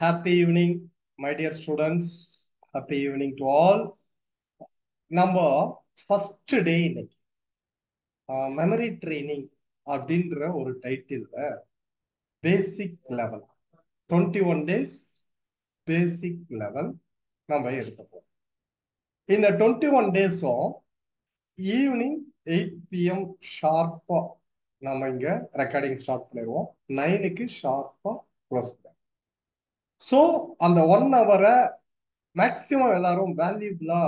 Happy evening, my dear students. Happy evening to all. நம்ம first day இன்னைக்கு memory training அப்படின்ற ஒரு டைட்டில்ல basic level 21 days basic level நம்ம எடுக்க போறோம். இந்த 21 days ஈவினிங் 8 PM ஷார்ப்பா நம்ம இங்க ரெக்கார்டிங் ஸ்டார்ட் பண்ணிடுவோம். 9க்கு ஷார்ப்பா க்ளோஸ் பண்ணுவோம். ஸோ அந்த 1 hour மேக்சிமம் எல்லாரும் வேல்யூபிளா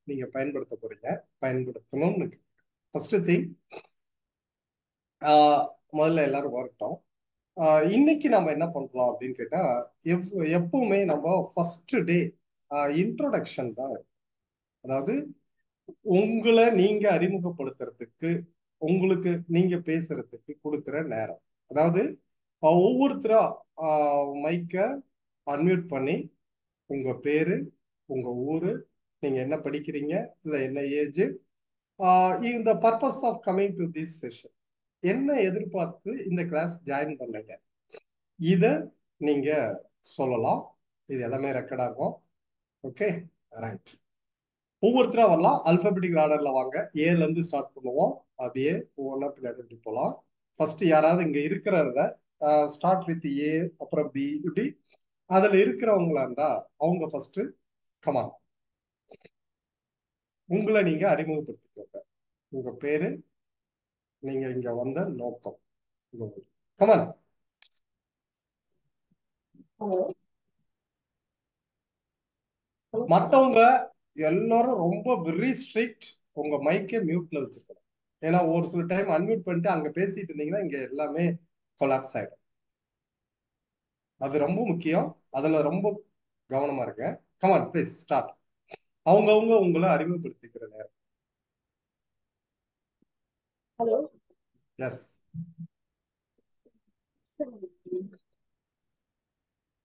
நீங்க பயன்படுத்த போறீங்க. பயன்படுத்தணும்னு ஃபர்ஸ்ட் திங் முதல்ல எல்லாரும் வரட்டும். இன்னைக்கு நம்ம என்ன பண்றோம் அப்படின்னு கேட்டா எப்பவுமே நம்ம ஃபர்ஸ்ட் டே இன்ட்ரோடக்ஷன் தான். அதாவது உங்களை நீங்க அறிமுகப்படுத்துறதுக்கு, உங்களுக்கு நீங்க பேசுறதுக்கு கொடுக்குற நேரம். அதாவது ஒவ்வொருத்தரா மைக்க அன்மியூட் பண்ணி உங்க பேரு, உங்க ஊரு, நீங்க என்ன படிக்கிறீங்க, இல்ல என்ன ஏஜ், இந்த purpose of coming to this session, என்ன எதிர்பார்த்து இந்த கிளாஸ் ஜாயின் பண்ணீங்க, இத நீங்க சொல்லலாம். இது எல்லாமே ரெக்கார்ட் ஆகும். Okay, right. ஒவ்வொருத்தரா வரலாம். அல்பபெட்டிக் ஆர்டர்ல வாங்க. ஏல இருந்து ஸ்டார்ட் பண்ணுவோம். அப்படியே ஒவ்வொன்றா பின்னாடி போகலாம். ஃபர்ஸ்ட் யாராவது இங்க இருக்கிறத ஸ்டார்ட் வித் ஏ, அப்புறம் பி, இப்படி அதுல இருக்கிறவங்களா இருந்தா அவங்க ஃபர்ஸ்ட் கமான் உங்களை நீங்க அறிமுகப்படுத்திக்கோங்க. உங்க பேரு, நீங்க இங்க வந்த நோக்கம், கமான். மத்தவங்க எல்லாரும் ரொம்ப வெரி ஸ்ட்ரிக்ட். உங்க மைக்கே மியூட்ல வச்சிருக்கணும். ஏன்னா ஒரு சில டைம் அன்மியூட் பண்ணிட்டு அங்க பேசிட்டு இருந்தீங்கன்னா இங்க எல்லாமே கொலாப்ஸ் ஆயிடும். அது ரொம்ப முக்கியம். அதுல ரொம்ப கவனமா இருங்க. Come on please start. அவங்கவுங்க உங்களை அறிமுகப்படுத்திக்கிற நேரம். ஹலோ. எஸ்,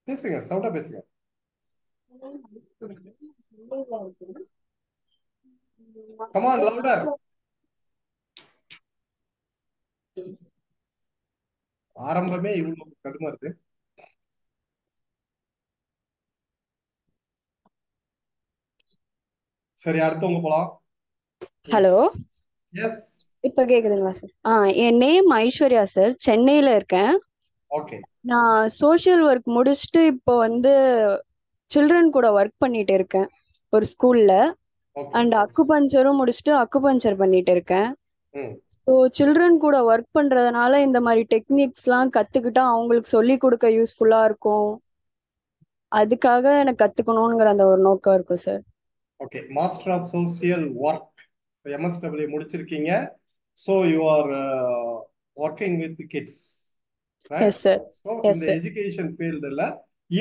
பேசுங்க, சவுண்டா பேசுங்க. Come on louder. ஆரம்பமே இவ்வளவு கடுமை இருக்கு. சரி, அடுத்தவங்க போலாம். ஹலோ. எஸ், இப்ப கேக்குதுங்களா சார்? என் நேம் ஐஸ்வர்யா சார். சென்னையில இருக்கேன். ஓகே. நான் சோஷியல் ஒர்க் முடிச்சுட்டு இப்போ வந்து சில்ட்ரன் கூட ஒர்க் பண்ணிட்டு இருக்கேன் ஒரு ஸ்கூல்ல. ஓகே. அண்ட் அக்குபஞ்சரும் முடிச்சுட்டு அக்குபஞ்சர் பண்ணிட்டு இருக்கேன். ம். ஸோ சில்ட்ரன் கூட ஒர்க் பண்றதுனால இந்த மாதிரி டெக்னிக்ஸ்லாம் கத்துக்கிட்டா அவங்களுக்கு சொல்லி கொடுக்க யூஸ்ஃபுல்லா இருக்கும். அதுக்காக எனக்கு கத்துக்கணுங்கிற அந்த ஒரு நோக்கம் இருக்கும் sir. Okay, master of social work MSW முடிச்சிருக்கீங்க. So you are working with kids, right? Yes sir. So yes இந்த சார். எஜுகேஷன் ஃபீல்டுல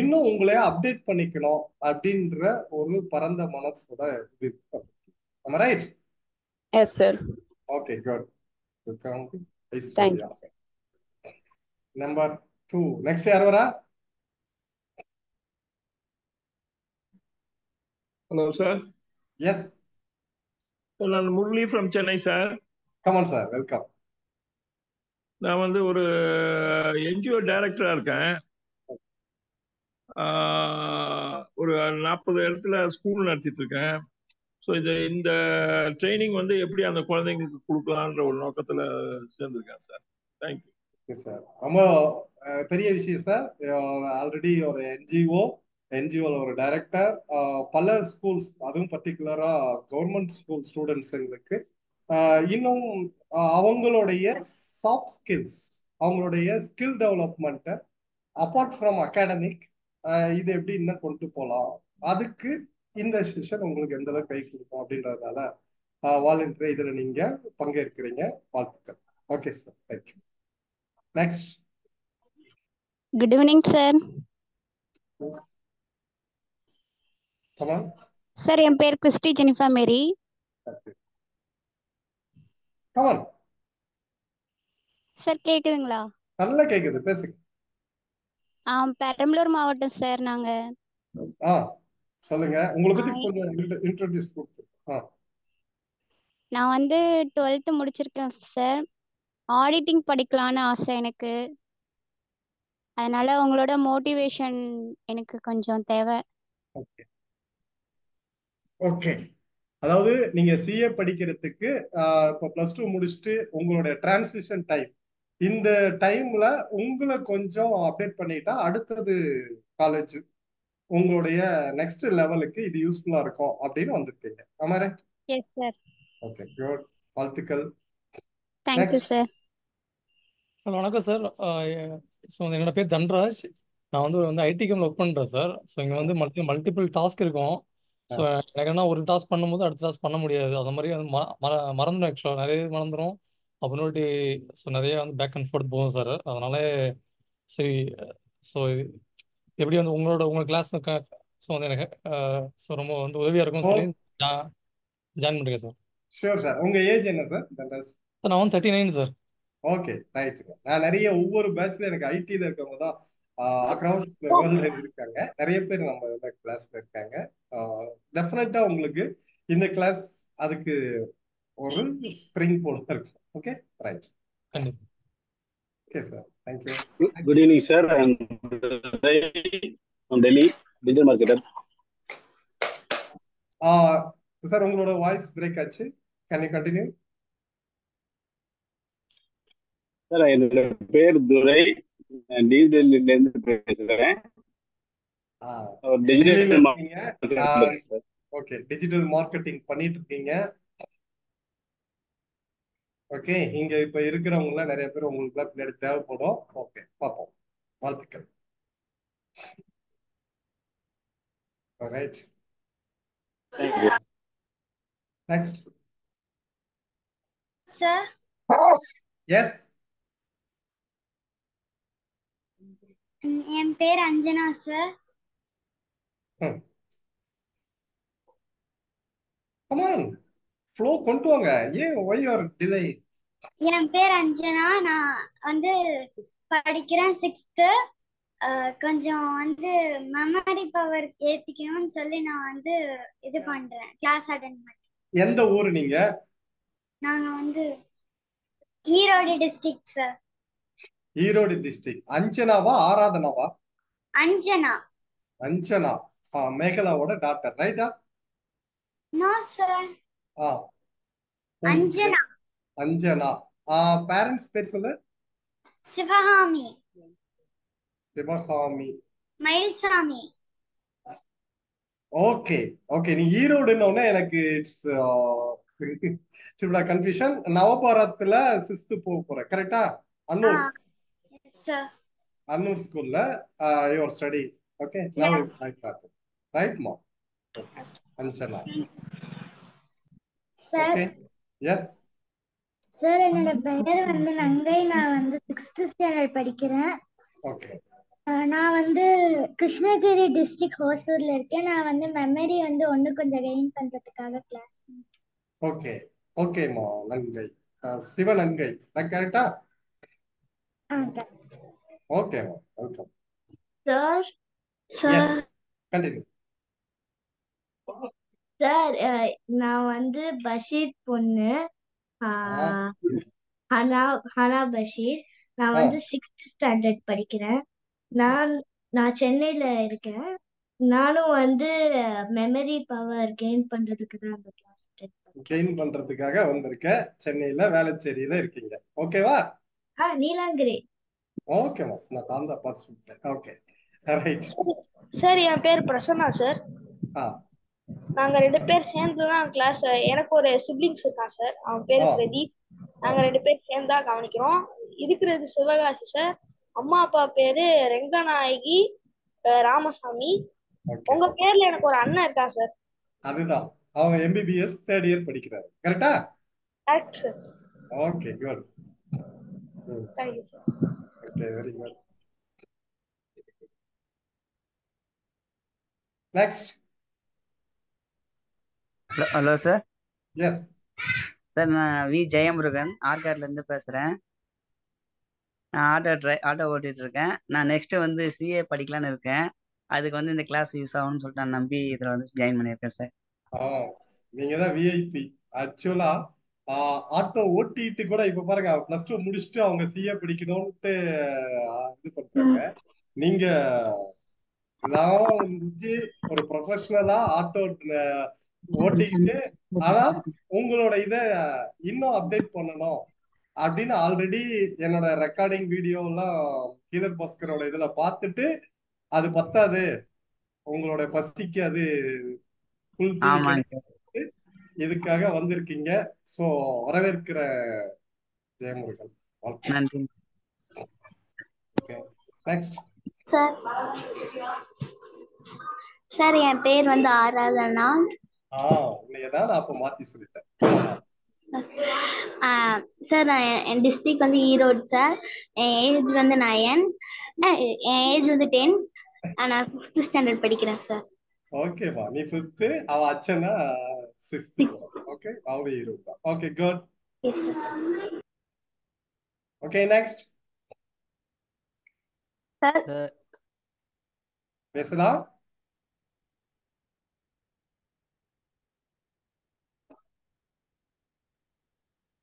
இன்னும் உங்களை அப்டேட் பண்ணிக்கணும் அப்படின்ற ஒரு பரந்த மனசோட right? Yes sir. Okay, good. Welcome Aishwarya. Thank you sir. Number 2 next யார் வரா? Hello sir. எஸ், நான் Murali from Chennai sir. Come on sir, welcome. நான் வந்து ஒரு என்ஜிஓ டைரக்டரா இருக்கேன். ஒரு 40 இடத்துல ஸ்கூல் நடத்திட்டு இருக்கேன். ஸோ இந்த ட்ரைனிங் வந்து எப்படி அந்த குழந்தைங்களுக்கு கொடுக்கலான்ற ஒரு நோக்கத்தில் சேர்ந்துருக்கேன் சார். Thank you sir. ரொம்ப பெரிய விஷயம் சார். ஆல்ரெடி ஒரு என்ஜிஓல ஒரு டைரக்டர், பல ஸ்கூல்ஸ், அதுவும் பர்டிகுலரா கவர்மெண்ட் ஸ்கூல் ஸ்டூடெண்ட்ஸுங்களுக்கு இன்னும் அவங்களுடைய சாஃப்ட் ஸ்கில்ஸ், அவங்களுடைய ஸ்கில் டெவலப்மெண்ட்டை அப்பார்ட் ஃப்ரம் அகாடமிக் இது எப்படி இன்னும் கொண்டு போகலாம், அதுக்கு இந்த செஷன் உங்களுக்கு எந்த அளவுக்கு கை கொடுக்கும் அப்படின்றதுனால வாலண்டியர் இதுல நீங்க பங்கேற்கிறீங்க. வாழ்த்துக்கள். Okay sir, thank you. Next. Good evening sir. Sir என் பேர் கிறிஸ்டி ஜெனிஃபா மேரி. சார் கேக்குதுங்களா? நல்லா கேக்குது, பேசுங்க. பெரம்பலூர் மாவட்டம் சார். நாங்க சொல்லுங்க, உங்களை பத்தி கொஞ்சம் இன்ட்ரோடியூஸ் கொடுத்து. நான் வந்து 12th முடிச்சிருக்கேன் சார். ஆடிட்டிங் படிக்கலான்னு ஆசை எனக்கு. அதனால உங்களோட மோட்டிவேஷன் எனக்கு கொஞ்சம் தேவை. Okay okay. அதாவது நீங்க சிஏ படிக்கிறதுக்கு இப்போ +2 முடிச்சுட்டு உங்களோட டிரான்சிஷன் டைம், இந்த டைம்ல உங்களை கொஞ்சம் அப்டேட் பண்ணிட்டா அடுத்தது காலேஜ் உங்களுடைய நெக்ஸ்ட் லெவலுக்கு இது யூஸ்ஃபுல்லா இருக்கும் அப்படின்னு வந்திருக்கீங்க. ஆமா right? Yes sir. Okay good, வாழ்த்துக்கள். Thank you next. சார். வணக்கம் சார். ஸோ என்னோட பேர் தன்ராஜ். நான் வந்து ஐடி கம்பெனியில் ஒர்க் பண்ணுறேன் சார். ஸோ இங்கே வந்து மல்டிபிள் டாஸ்க் இருக்கும். ஸோ எனக்கு என்ன ஒரு டாஸ்க் பண்ணும்போது அடுத்த டாஸ்க் பண்ண முடியாது. அது மாதிரி வந்து மறந்துடும். ஆக்சுவலாக நிறைய மறந்துடும். அப்புறமேட்டு ஸோ நிறைய வந்து பேக் அண்ட் ஃபோர்த் போகும் சார். அதனால சரி. ஸோ எப்படி வந்து உங்கள் கிளாஸ் ஸோ வந்து எனக்கு ஸோ ரொம்ப வந்து உதவியாக இருக்கும்னு சொல்லி ஜாயின் பண்ணுறேன் சார். Sure sir. உங்க ஏஜ் என்ன சார்? தன்ராஜ். சார் நான் வந்து 39 சார். Okay right. நான் நிறைய ஒவ்வொரு பேட்ச்ல எனக்கு ஐடில இருக்கவங்க தான் அக்ராஸ் வேர்ல்டு இருக்காங்க. நிறைய பேர் நம்ம கிளாஸ்ல இருக்காங்க. டெஃபினட்டா உங்களுக்கு இந்த கிளாஸ் அதுக்கு ஒரு ஸ்ப்ரிங் போல இருக்கும். Okay right. கண்டிப்பாக. Okay sir, thank you. Good evening, sir. I'm from Delhi, digital marketer. Sir உங்களோட வாய்ஸ் பிரேக் ஆச்சு. Can you continue? சார் என்னோட பேர் துரை, டிஜிட்டல்ல இருந்து பேசுறேன். Digital marketing. Okay, digital marketing பண்ணிட்டு இருக்கீங்க. ஓகே, இங்க இப்ப இருக்கிறவங்க நிறைய பேர் உங்களுக்கு பின்னாடி தேவைப்படும். ஓகே பார்ப்போம். வாழ்த்துக்கள். ரைட். Next sir. எஸ். என் பேர் Anjana sir. Come on, flow கொண்டு வாங்க. ஏன் why you are delay? என் பேர் அஞ்சனா. நான் வந்து படிக்கிறேன் 6th. கொஞ்சம் வந்து மெமரி பவர் ஏத்திக்கணும்னு சொல்லி நான் வந்து இது பண்றேன், கிளாஸ் அட்டெண்ட் பண்றேன். எந்த ஊர் நீங்க? நாங்க வந்து Erode district sir. Erode district. அஞ்சனாவா ஆராதனாவா? அஞ்சனா. அஞ்சனா மேகலாவோட டாக்டர் ரைட்டா? No sir. Anjana. Anjana. Parents பேர் சொல்லு. சிவகாமி. சிவகாமி. மயில்சாமி. Okay okay. நீ ஈரோடுன்னு எனக்கு இட்ஸ் கன்ஃபியூஷன். நவபாரத்ல 6th போக போற கரெக்டா? அன்னூர். சார். அன்னூர் ஸ்கூல்ல your study. Okay now right மா. Anjana. Sir. Okay yes. Sir என்னோட பெயர் வந்து நங்கை. நான் வந்து 6th ஸ்டாண்டர்ட் படிக்கிறேன். ஓகே. நான் வந்து கிருஷ்ணகிரி டிஸ்ட்ரிக்ட் ஹோசூர்ல இருக்கேன். நான் வந்து மெமரி வந்து கொஞ்சம் கெயின் பண்றதுக்காக கிளாஸ். ஓகே ஓகேம்மா. நங்கை, சிவநங்கை கரெக்டா? ஓகேம்மா, welcome. Sir. Yes continue. Sir நான் வந்து பஷீர் பொண்ணு. ஹனா பஷீர். நான் வந்து 6th ஸ்டாண்டர்ட் படிக்கிறேன். நான் சென்னையில இருக்கேன். நானும் வந்து மெமரி பவர் கெயின் பண்றதுக்கு தான் அந்த கிளாஸ் கெயின் பண்றதுக்காக வந்திருக்க. சென்னையில வேளச்சேரியில இருக்கீங்க. ஓகேவா? நீலாங்கிரி. ஓகேம்மா, நான் தான் பார்த்து சொல்லிட்டேன். Okay right. சார் என் பேர் பிரசன்னா சார். நாங்க 2 பேர் சேர்ந்து தான் கிளாஸ். எனக்கு ஒரு சிப்ளிங்ஸ் இருக்கான் சார், அவன் பேரு பிரதீப். நாங்க 2 பேர் சேர்ந்து தான் கவனிக்கிறோம். இருக்கிறது சிவகாசி சார். அம்மா அப்பா பேரு ரெங்கநாயகி ராமசாமி. உங்க பேர்ல எனக்கு ஒரு அண்ணன் இருக்கா சார். அதுதான், அவன் MBBS 3rd இயர் படிக்கிறாரு. கரெக்டா? Correct sir. Okay good. Thank you sir. Okay very good. Next. Hello sir. Yes sir, நான் ஜெயமுருகன் ஆர்காட்ல இருந்து பேசுறேன். நான் ஆட்டோ ஓட்டிட்டு இருக்கேன். நான் நெக்ஸ்ட் வந்து சிஏ படிக்கலான்னு இருக்கேன். அதுக்கு வந்து இந்த கிளாஸ் யூஸ் ஆகும்னு சொல்லிட்டு நான் நம்பி இதுல வந்து ஜாயின் பண்ணியிருக்கேன் சார். நீங்க தான் விஐபி. ஆக்சுவலா ஆட்டோ ஓட்டிட்டு கூட இப்ப பாருங்க +2 முடிச்சுட்டு அவங்க சிஏ படிக்கணும்ட்டு இது பண்றாங்க. நீங்க இதெல்லாம் வந்து ஒரு ப்ரொஃபஷனலா ஆட்டோ ஓட்டிக்கிட்டு, ஆனா உங்களோட இத இன்னும் அப்டேட் பண்ணணும் அப்படின்னு ஆல்ரெடி என்னோட ரெக்கார்டிங் வீடியோ எல்லாம் கீதர் பாஸ்கரோட இதுல பார்த்துட்டு, அது பத்தாது உங்களோட பசிக்கு அது புல் தீனி ஆமாங்க கிடையாது, இதுக்காக வந்திருக்கீங்க. சோ வரவேற்கிற ஜெயமுருகன். வாழ்த்துக்கள். நன்றி. Okay, next. சார் சார் என் பேர் வந்து ஆராதனா. உன்னையதான் நான் அப்ப மாத்தி சொல்லிட்டேன். சார் நான் என் டிஸ்ட்ரிக்ட் வந்து ஈரோடு சார். என் ஏஜ் வந்து 9. என் ஏஜ் வந்து 10. நான் 5th ஸ்டாண்டர்ட் படிக்கிறேன் சார். ஓகேவா, நீ 5th, அவ அச்சனா 6th. ஓகே, அவரு 20. Okay, good. S sir. Okay, next. Sir பேசலாம்.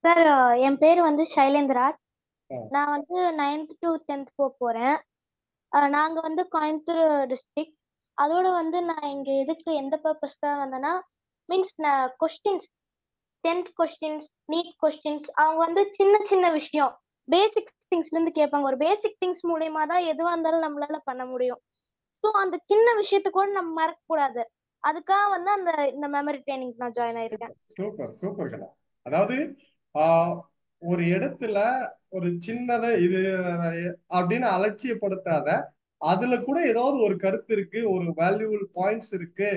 சார் என் பேர் வந்து சைலேந்திராஜ். நான் வந்து 9th to 10th போறேன். நாங்க வந்து கோயம்புத்தூர் டிஸ்ட்ரிக்ட். அதோட வந்து நான் இங்க எதுக்கு எந்த பர்பஸ்க்காக வந்தேன்னா, மீன்ஸ் நான் questions 10th questions, NEET questions, அவங்க வந்து சின்ன சின்ன விஷயம் பேசிக் திங்ஸ்ல இருந்து கேட்பாங்க. ஒரு பேசிக் திங்ஸ் மூலியமா தான் எதுவா இருந்தாலும் நம்மளால பண்ண முடியும். ஸோ அந்த சின்ன விஷயத்த கூட நம்ம மறக்க கூடாது. அதுக்காக வந்து இந்த மெமரி ட்ரைனிங் நான் ஜாயின் ஆயிருக்கேன். சூப்பர் சூப்பர் கண்ணா. அதாவது ஒரு இடத்துல ஒரு சின்னதை இது அப்படின்னு அலட்சியப்படுத்தாத, அதுல கூட ஏதாவது ஒரு கருத்து இருக்கு, ஒரு வேல்யூபிள் பாயிண்ட்ஸ் இருக்கு,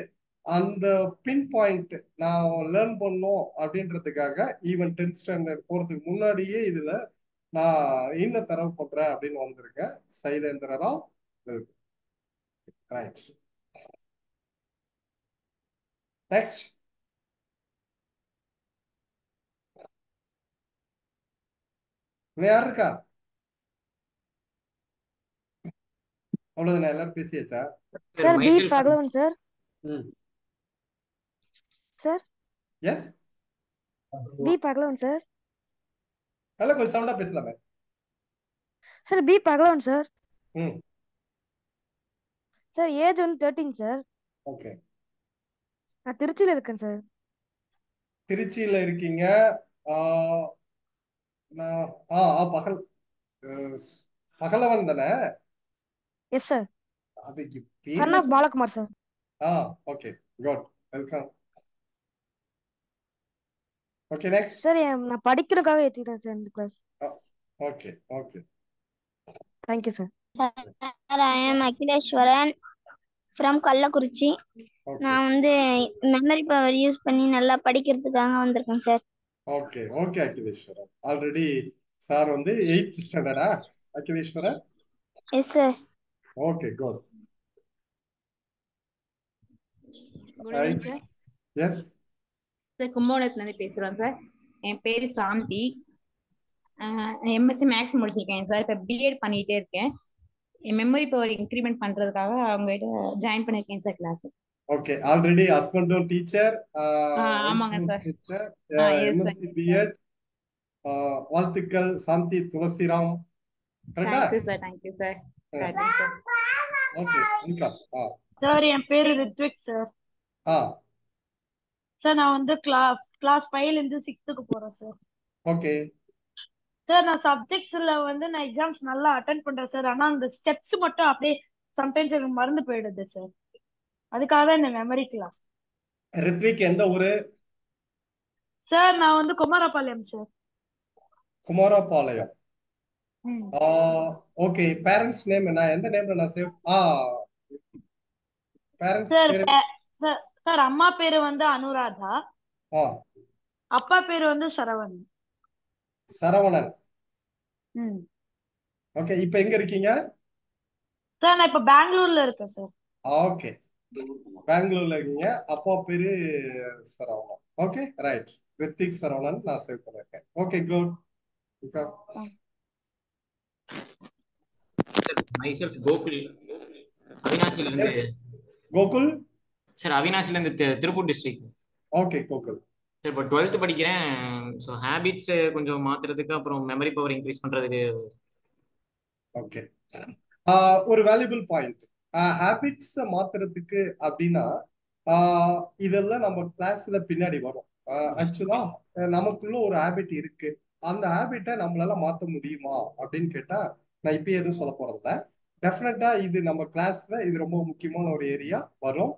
அந்த பின் பாயிண்ட் நான் லேர்ன் பண்ணும் அப்படின்றதுக்காக ஈவன் 10th ஸ்டாண்டர்ட் போறதுக்கு முன்னாடியே இதுல நான் இன்னும் தரவு பண்றேன் அப்படின்னு வந்திருக்கேன். சைலேந்திரா. Right, next. யார் இருக்கா? அவ்வளவுதானே, எல்லாரும் பேசியாச்சா? Sir P Pagalavan sir. Sir yes, P Pagalavan sir. நல்லா கொஞ்சம் சவுண்டா பேசலாமே. Sir P Pagalavan sir. ம், சார் ஏஜ் வந்து 13 சார். ஓகே. நான் திருச்சியில இருக்கேன் சார். திருச்சியில இருக்கீங்க. நான் பகலவன் தானே? Yes sir. அதுக்கு சன் பேர்ல of Balakumar sir. Okay, good, welcome. Okay, next. Sir நான் படிக்கிறதுக்காக ஏத்திட்டேன் சார் இந்த class. Okay okay, thank you sir. Sir I am Akileswaran from Kallakurichi. நான் வந்து மெமரி பவர் யூஸ் பண்ணி நல்லா படிக்கிறதுக்காக வந்திருக்கேன் சார். Okay okay Akileswaran. Already sir வந்து 8th ஸ்டாண்டர்டா Akileswaran? Yes sir. Okay, good. Right, yes sir. கும்பகோணத்துல இருந்து பேசுறோம் சார். என் பேரு சாந்தி. எம்எஸ்சி மேக்ஸ் முடிச்சிருக்கேன் சார். இப்போ பிஎட் பண்ணிட்டே இருக்கேன். என் மெமரி பவர் இன்க்ரிமெண்ட் பண்றதுக்காக அவங்ககிட்ட ஜாயின் பண்ணிருக்கேன் சார் கிளாஸ். ஓகே, ஆல்ரெடி ஹஸ்பண்டும் டீச்சர், ஆமாங்க சார். MSc BEd. வாழ்த்துக்கள் சாந்தி துளசிராம். கரெக்டா? Thank you sir. Thank you sir. Okay, welcome. Sir என் பேரு ரித்விக் சார். சார் நான் வந்து கிளாஸ் 5ல இருந்து 6th போறேன் சார். ஓகே சார் நான் சப்ஜெக்ட்ஸ்ல வந்து நான் எக்ஸாம்ஸ் நல்லா அட்டென்ட் பண்றேன் சார். ஆனா அந்த ஸ்டெப்ஸ் மட்டும் அப்படியே சம்டைம்ஸ் எனக்கு மறந்து போயிடுது சார். அதுக்காக தான் இந்த மெமரி கிளாஸ். ரித்விக் எந்த ஊரு? சார் நான் வந்து Kumarapalayam sir. Kumarapalayam. Okay, parents name என்ன? எந்த நேம்ல நான் சேவ் பேரண்ட்ஸ் பேரு? சார் அம்மா பேரு வந்து அனுராதா. அப்பா பேரு வந்து சரவணன். சரவணன். ஓகே, இப்போ எங்க இருக்கீங்க? சார் நான் இப்ப பெங்களூர்ல இருக்கேன் சார். ஓகே, பெங்களூர்ல இருக்கீங்க. அப்பா பேரு சரவணன். Okay, right. ரித்திக் சரவணன் நான் சேவ் பண்ணிருக்கேன். Okay, good. myself கோகுல், அவினாசில இருந்து. கோகுல் சார் அவினாசில இருந்து Tiruppur district. Okay Gokul. Sir இப்போ 12th படிக்கிறேன். ஸோ ஹேபிட்ஸ் கொஞ்சம் மாத்துறதுக்கு அப்புறம் மெமரி பவர் இன்க்ரீஸ் பண்றதுக்கு. ஓகே, ஒரு வேல்யூபிள் பாயிண்ட். ஹேபிட்ஸை மாத்துறதுக்கு அப்படின்னா இதெல்லாம் நம்ம கிளாஸ்ல பின்னாடி வரும். ஆக்சுவலா நமக்குள்ள ஒரு ஹேபிட் இருக்கு. அந்த ஹேபிட்டை நம்மளால மாற்ற முடியுமா அப்படின்னு கேட்டா நான் இப்ப எதுவும் சொல்ல போறதில்ல. டெஃபினட்டா இது நம்ம கிளாஸ்ல இது ரொம்ப முக்கியமான ஒரு ஏரியா வரும்.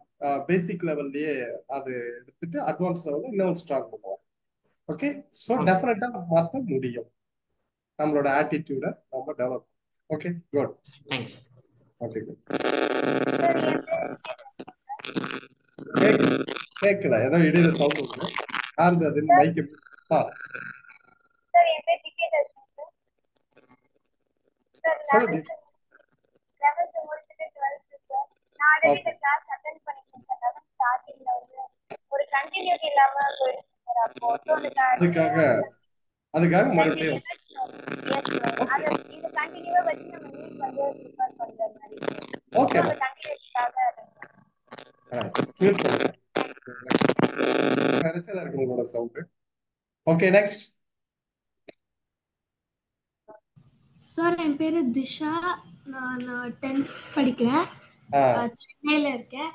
பேசிக் லெவல்லயே அது எடுத்துட்டு அட்வான்ஸ் லெவல்ல இன்னும் ஸ்ட்ராங் பண்ணுவோம். ஓகே, ஸோ டெஃபினட்டா மாற்ற முடியும். நம்மளோட ஆட்டிடியூட நம்ம develop. Okay, good. Thanks. Okay, good. கேட்கல, ஏதோ இடையில சவுண்ட் வருது. யாருது அது? மைக்கு. சொல்லுங்க. அதுக்காக மறுபடியும் ஓகே இருக்கு உங்களோட சவுண்ட். Okay, next. சார், என் பேரு திஷா. நான் 10th படிக்கிறேன். சென்னையில இருக்கேன்.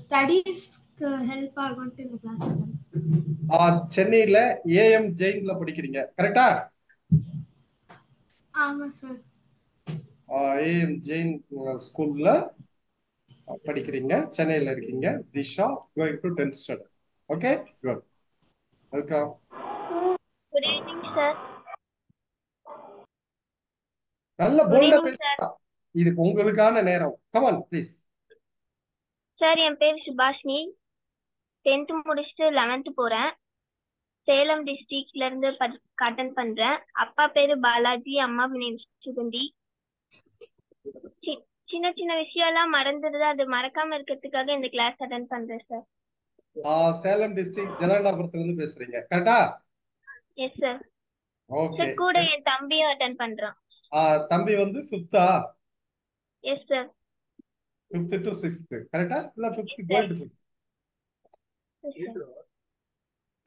ஸ்டடீஸ்க்கு ஹெல்ப் ஆகும்ட்டு இந்த கிளாஸ். சென்னையில ஏஎம் ஜெயின்ல படிக்கிறீங்க, கரெக்டா? ஆமா சார். ஏஎம் ஜெயின் ஸ்கூல்ல படிக்கிறீங்க, சென்னையில இருக்கீங்க. Disha going to 10th standard. Okay, good. Welcome. Good evening sir. நல்ல போல்டா பேசுங்க, இது உங்களுக்கான நேரம். Come on please. சார், என் பேர் சுபாஷினி. 10th முடிச்சுட்டு 11th போறேன். சேலம் டிஸ்ட்ரிக்ட்ல இருந்து அட்டெண்ட் பண்றேன். அப்பா பேரு பாலாஜி, அம்மா நேம் சுகந்தி. சின்ன சின்ன விஷயம் எல்லாம் மறந்துடுது, அது மறக்காம இருக்கிறதுக்காக இந்த கிளாஸ் அட்டெண்ட் பண்றேன் சார். சேலம் டிஸ்ட்ரிக்ட் ஜலகண்டாபுரத்துல இருந்து பேசுறீங்க, கரெக்டா? Yes sir. ஓகே, கூட என் தம்பியும் அட்டெண்ட் பண்றான். தம்பி வந்து 5th? Yes sir. 5th to 6th, கரெக்டா? இல்ல 5th going to 5th?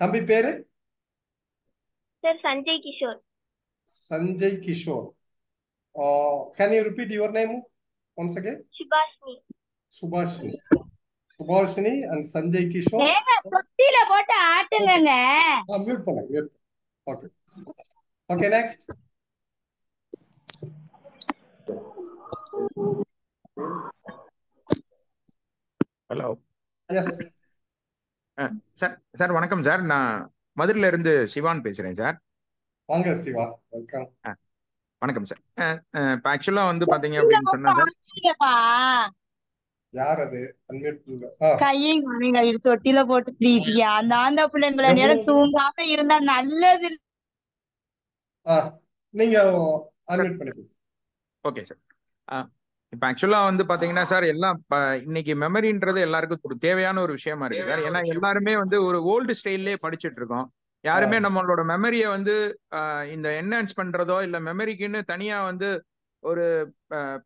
தம்பி பேரு? Sir, Sanjay Kishore. Sanjay Kishore. Can you repeat your name once again? Subhashini. Subhashini and Sanjay Kishore. தொட்டில போட்டு ஆட்டுங்க. மியூட் பண்ணுங்க. Okay. Okay, next. Hello. Yes sir, வணக்கம் sir. நான் மதுரையில இருந்து சிவான் பேசுறேன் சார். வாங்க சிவா, வெல்கம். வணக்கம் சார். இப்போ ஆக்சுவலா வந்து பாத்தீங்க அப்படின்னு சொன்னா யார் அது? அன்மியூட் கையை வாங்க, இது தொட்டில போட்டு ப்ளீஸ். அந்த ஆந்த பிள்ளைங்களை நேரம் தூங்காம இருந்தா நல்லது. நீங்க அன்மியூட் பண்ணி பேசுங்க. Okay sir. இப்போ ஆக்சுவலா வந்து பாத்தீங்கன்னா சார், எல்லாம் இன்னைக்கு மெமரின்றது எல்லாருக்கும் ஒரு தேவையான ஒரு விஷயமா இருக்கு சார். ஏன்னா எல்லாருமே வந்து ஒரு ஓல்டு ஸ்டைல்லே படிச்சுட்டு இருக்கோம். யாருமே நம்மளோட மெமரியை வந்து இந்த என்ஹான்ஸ் பண்றதோ இல்ல மெமரிக்குன்னு தனியா வந்து ஒரு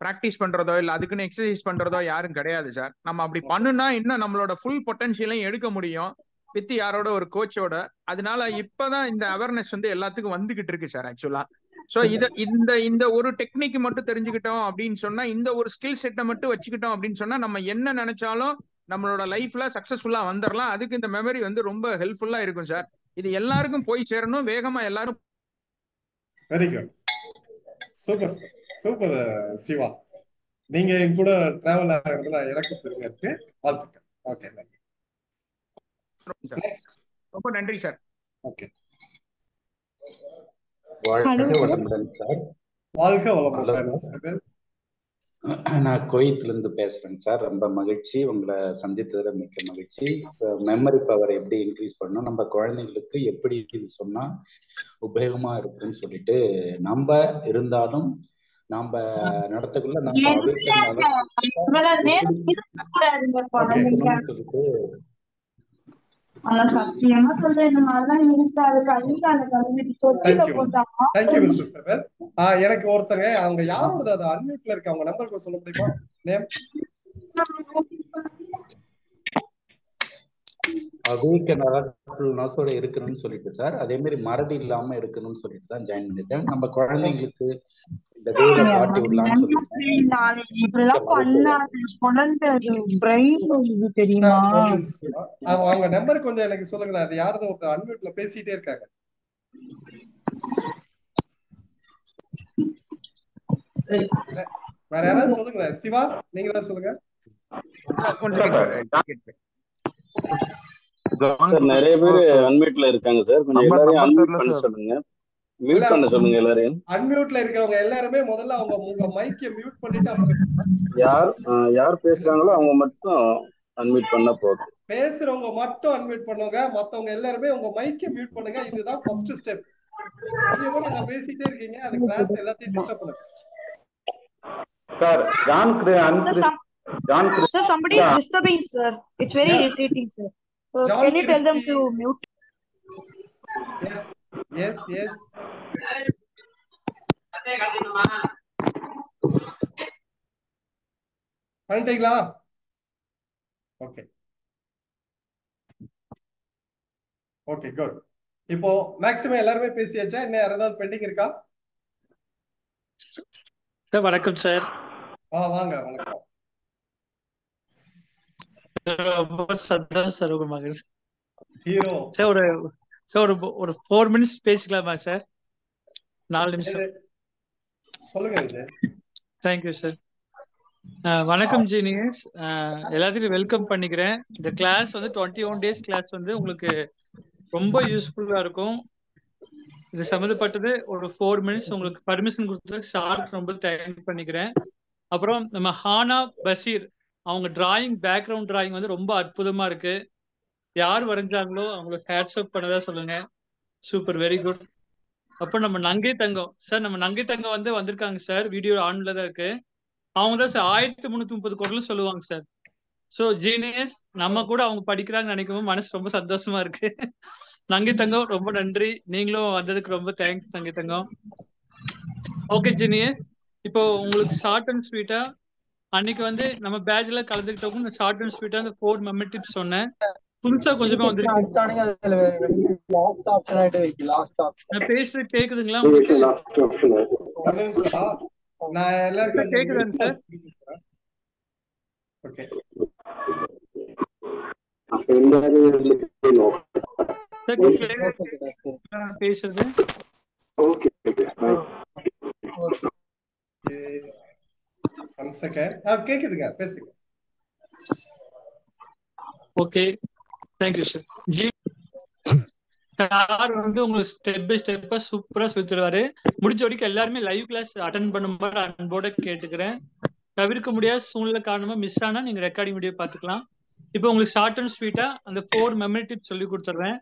பிராக்டிஸ் பண்றதோ இல்ல அதுக்குன்னு எக்ஸசைஸ் பண்றதோ யாரும் கிடையாது சார். நம்ம அப்படி பண்ணுனா இன்னும் நம்மளோட ஃபுல் பொட்டன்ஷியலையும் எடுக்க முடியும் வித் யாரோட ஒரு கோச்சோட. அதனால இப்பதான் இந்த அவேர்னஸ் வந்து எல்லாத்துக்கும் வந்துகிட்டு இருக்கு சார் ஆக்சுவலா. ஸோ இந்த ஒரு டெக்னிக் மட்டும் தெரிஞ்சுக்கிட்டோம் அப்படின்னு சொன்னா, இந்த ஒரு ஸ்கில் செட்டை மட்டும் வச்சுக்கிட்டோம் அப்படின்னு சொன்னா நம்ம என்ன நினைச்சாலும் நம்மளோட லைஃப்ல சக்சஸ்ஃபுல்லா வந்துடலாம். அதுக்கு இந்த மெமரி வந்து ரொம்ப ஹெல்ப்ஃபுல்லா இருக்கும் சார். இது எல்லாருக்கும் போய் சேரணும், வேகமா எல்லாரும். Very good, super super Siva. நீங்க என் கூட டிராவல் ஆகிறதுல எனக்கு பெருமை இருக்கு, வாழ்த்துக்கள். ஓகே, ரொம்ப நன்றி சார். ஓகே, வாழ்க வளமுடன் சார். வாழ்க வளமுடன். நான் குவைத்துல இருந்து பேசுறேங்க சார். ரொம்ப மகிழ்ச்சி, உங்களை சந்தித்ததுல மிக்க மகிழ்ச்சி. மெமரி பவர் எப்படி இன்க்ரீஸ் பண்ணணும், நம்ம குழந்தைங்களுக்கு எப்படி சொன்னா உபயோகமா இருக்குன்னு சொல்லிட்டு நம்ம இருந்தாலும் நம்ம நடத்தக்குள்ள நம்ம சொல்லிட்டு சத்தியமா சொல்றேன், இந்த மாதிரிலாம் இருக்காது. எனக்கு ஒருத்தங்க அவங்க யாரோட அது அன்மியூட்ல இருக்கு, அவங்க நம்பர் சொல்ல முடியுமா? நேம் ஃபுல்னஸோட இருக்கணும்னு சொல்லிட்டு சார், அதே மாதிரி மறதி இல்லாம இருக்கணும்னு சொல்லிட்டு தான் ஜாயின் பண்ணிருக்கேன். நம்ம குழந்தைங்களுக்கு இந்த வேலை காட்டி விடலாம்னு சொல்லிட்டேன். இப்படிலாம் பண்ணாது குழந்தை பிரைன் தெரியுமா? அவங்க நம்பர் கொஞ்சம் எனக்கு சொல்லுங்களேன். அது யாரும் ஒருத்தர் அன்மியூட்ல பேசிட்டே இருக்காங்க. வேற யாராவது சொல்லுங்களேன். சிவா நீங்க தான் சொல்லுங்க. நிறைய பேர் அன்மியூட்ல இருக்காங்க சார். கொஞ்சம் எல்லாரையும் அன்மியூட் பண்ண சொல்லுங்க. மியூட் பண்ண சொல்லுங்க எல்லாரையும். அன்மியூட்ல இருக்கிறவங்க எல்லாருமே முதல்ல உங்க மைக்கை மியூட் பண்ணிட்டு யார் பேசுறாங்களோ அவங்க மட்டும் அன்மியூட் பண்ணா போதும். பேசுறவங்க மட்டும் அன்மியூட் பண்ணுங்க. மத்தவங்க எல்லாருமே உங்க மைக்கை மியூட் பண்ணுங்க. இதுதான் ஃபர்ஸ்ட் ஸ்டெப். நீங்க கூட அங்க பேசிட்டே இருக்கீங்க. அது கிளாஸ் எல்லாத்தையும் டிஸ்டர்ப் பண்ணுங்க. Sir Sir, somebody is disturbing, sir. It's very irritating, sir. So can you tell them to mute? Yes. பண்ணிட்டீங்களா? Okay good. இப்போ மேக்ஸிமம் எல்லாருமே பேசியாச்சா? இன்னும் யாராவது பெண்டிங் இருக்கா? சார் வணக்கம் சார். வாங்க. வணக்கம். ரொம்ப சந்தோஷம் சார் உங்க மகன் ஹீரோ சார். ஒரு 4 minutes பேசிக்கலாமா சார்? 4 நிமிஷம் சொல்லுங்க. Thank you sir. வணக்கம் ஜீனியஸ். எல்லாத்துக்கும் வெல்கம் பண்ணிக்கிறேன். இந்த கிளாஸ் வந்து 21 days கிளாஸ் வந்து உங்களுக்கு ரொம்ப யூஸ்ஃபுல்லா இருக்கும். இது சம்மந்தப்பட்டது ஒரு 4 minutes உங்களுக்கு பர்மிஷன் கொடுத்ததுக்கு சாருக்கு ரொம்ப தேங்க் பண்ணிக்கிறேன். அப்புறம் நம்ம ஹானா பஷீர் அவங்க டிராயிங் பேக்ரவுண்ட் டிராயிங் வந்து ரொம்ப அற்புதமா இருக்கு. யார் வரைஞ்சாங்களோ அவங்களுக்கு ஹேட்ஸ் அப் பண்ணதா சொல்லுங்க. Super, very good. அப்புறம் நம்ம நங்கை தங்கம் சார், நம்ம நங்கை தங்கம் வந்து வந்திருக்காங்க சார். வீடியோ ஆன்ல தான் இருக்கு. அவங்க தான் சார் 1330 குரல் சொல்லுவாங்க சார். ஸோ ஜீனியஸ் நம்ம கூட அவங்க படிக்கிறாங்கன்னு நினைக்கும் மனசு ரொம்ப சந்தோஷமா இருக்கு. நங்கை தங்கம் ரொம்ப நன்றி. நீங்களும் வந்ததுக்கு ரொம்ப தேங்க்ஸ் நங்கை தங்கம். ஓகே ஜீனியஸ், இப்போ உங்களுக்கு ஷார்ட் அண்ட் ஸ்வீட்டா அன்னைக்கு வந்து நம்ம பேட்ச்ல கலந்துக்கிட்டவங்க ஷார்ட் அண்ட் ஸ்வீட்டா அந்த 4 மெமரி டிப்ஸ் சொன்னேன். புதுசா கொஞ்சமா வந்துருக்கு. நான் பேசுறது கேக்குதுங்களா உங்களுக்கு? நான் எல்லாருக்கும் கேக்குதாங்க சார்? ஓகே பேசுறது கேக்குதுங்க, பேசுங்க. Okay, thank you sir. G sir வந்து உங்களுக்கு ஸ்டெப் பை ஸ்டெப்பா சூப்பரா சொல்லி தருவாரு. முடிஞ்ச வரைக்கும் எல்லாருமே லைவ் கிளாஸ் அட்டென்ட் பண்ணும்போது அன்போட கேட்டுக்கிறேன். தவிர்க்க முடியாத சூழ்நிலை காரணமா மிஸ் ஆனா நீங்க ரெக்கார்டிங் வீடியோ பாத்துக்கலாம். இப்போ உங்களுக்கு ஷார்ட் அண்ட் ஸ்வீட்டா அந்த 4 மெமரி டிப்ஸ் சொல்லி கொடுத்துட்றேன்.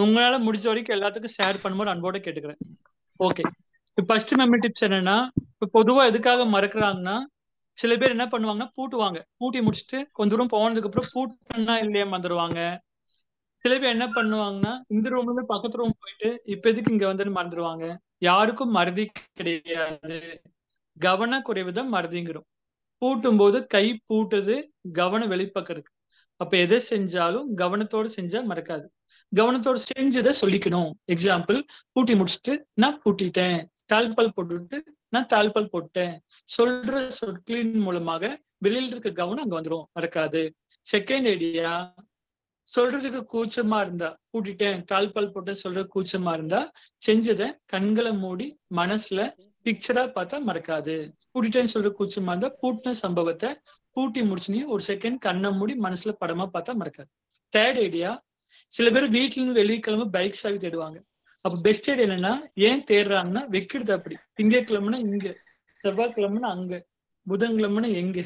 உங்களால முடிஞ்ச வரைக்கும் எல்லாத்துக்கும் ஷேர் பண்ணும்போது அன்போட கேட்டுக்கிறேன். ஓகே, இப்போ ஃபர்ஸ்ட் மெமரி டிப்ஸ் என்னன்னா, இப்போ பொதுவா எதுக்காக மறக்கிறாங்கன்னா, சில பேர் என்ன பண்ணுவாங்கன்னா பூட்டுவாங்க. பூட்டி முடிச்சுட்டு கொஞ்ச தூரம் போனதுக்கு அப்புறம் பூட்டுனா இல்லையா மறந்துடுவாங்க. சில பேர் என்ன பண்ணுவாங்கன்னா இந்த ரூம்ல இருந்து பக்கத்து ரூம் போயிட்டு இப்ப எதுக்கு இங்க வந்து மறந்துடுவாங்க. யாருக்கும் மறதி கிடையாது, கவன குறைவுதான் மறதிங்கிறோம். பூட்டும் போது கை பூட்டுது, கவனம் வெளிப்பக்கம் இருக்கு. அப்ப எதை செஞ்சாலும் கவனத்தோடு செஞ்சா மறக்காது. கவனத்தோடு செஞ்சதை சொல்லிக்கணும். எக்ஸாம்பிள், பூட்டி முடிச்சுட்டு நான் பூட்டிட்டேன், தாழ்பால் போட்டுட்டு நான் தாழ்பால் போட்டேன் சொல்ற சொற்களின் மூலமாக வெளியில் இருக்க கவனம் அங்க வந்துடும், மறக்காது. செகண்ட் ஐடியா, சொல்றதுக்கு கூச்சமா இருந்தா, பூட்டிட்டேன் தாழ்பால் போட்டேன் சொல்ற கூச்சமா இருந்தா செஞ்சதை கண்களை மூடி மனசுல பிக்சரா பார்த்தா மறக்காது. பூட்டிட்டேன்னு சொல்ற கூச்சமா இருந்தா பூட்டின சம்பவத்தை பூட்டி முடிச்சுனே ஒரு செகண்ட் கண்ணை மூடி மனசுல படமா பார்த்தா மறக்காது. தேர்ட் ஐடியா, சில பேர் வீட்டுல இருந்து வெளிக்கிழமை பைக் சாவி தேடுவாங்க. அப்ப பெஸ்ட் ஐடியா என்னன்னா, ஏன் தேடுறாங்கன்னா வைக்கிறது அப்படி. திங்கட்கிழமைனா இங்க, செவ்வாய்க்கிழமைனா அங்க, புதன்கிழமைனா எங்க.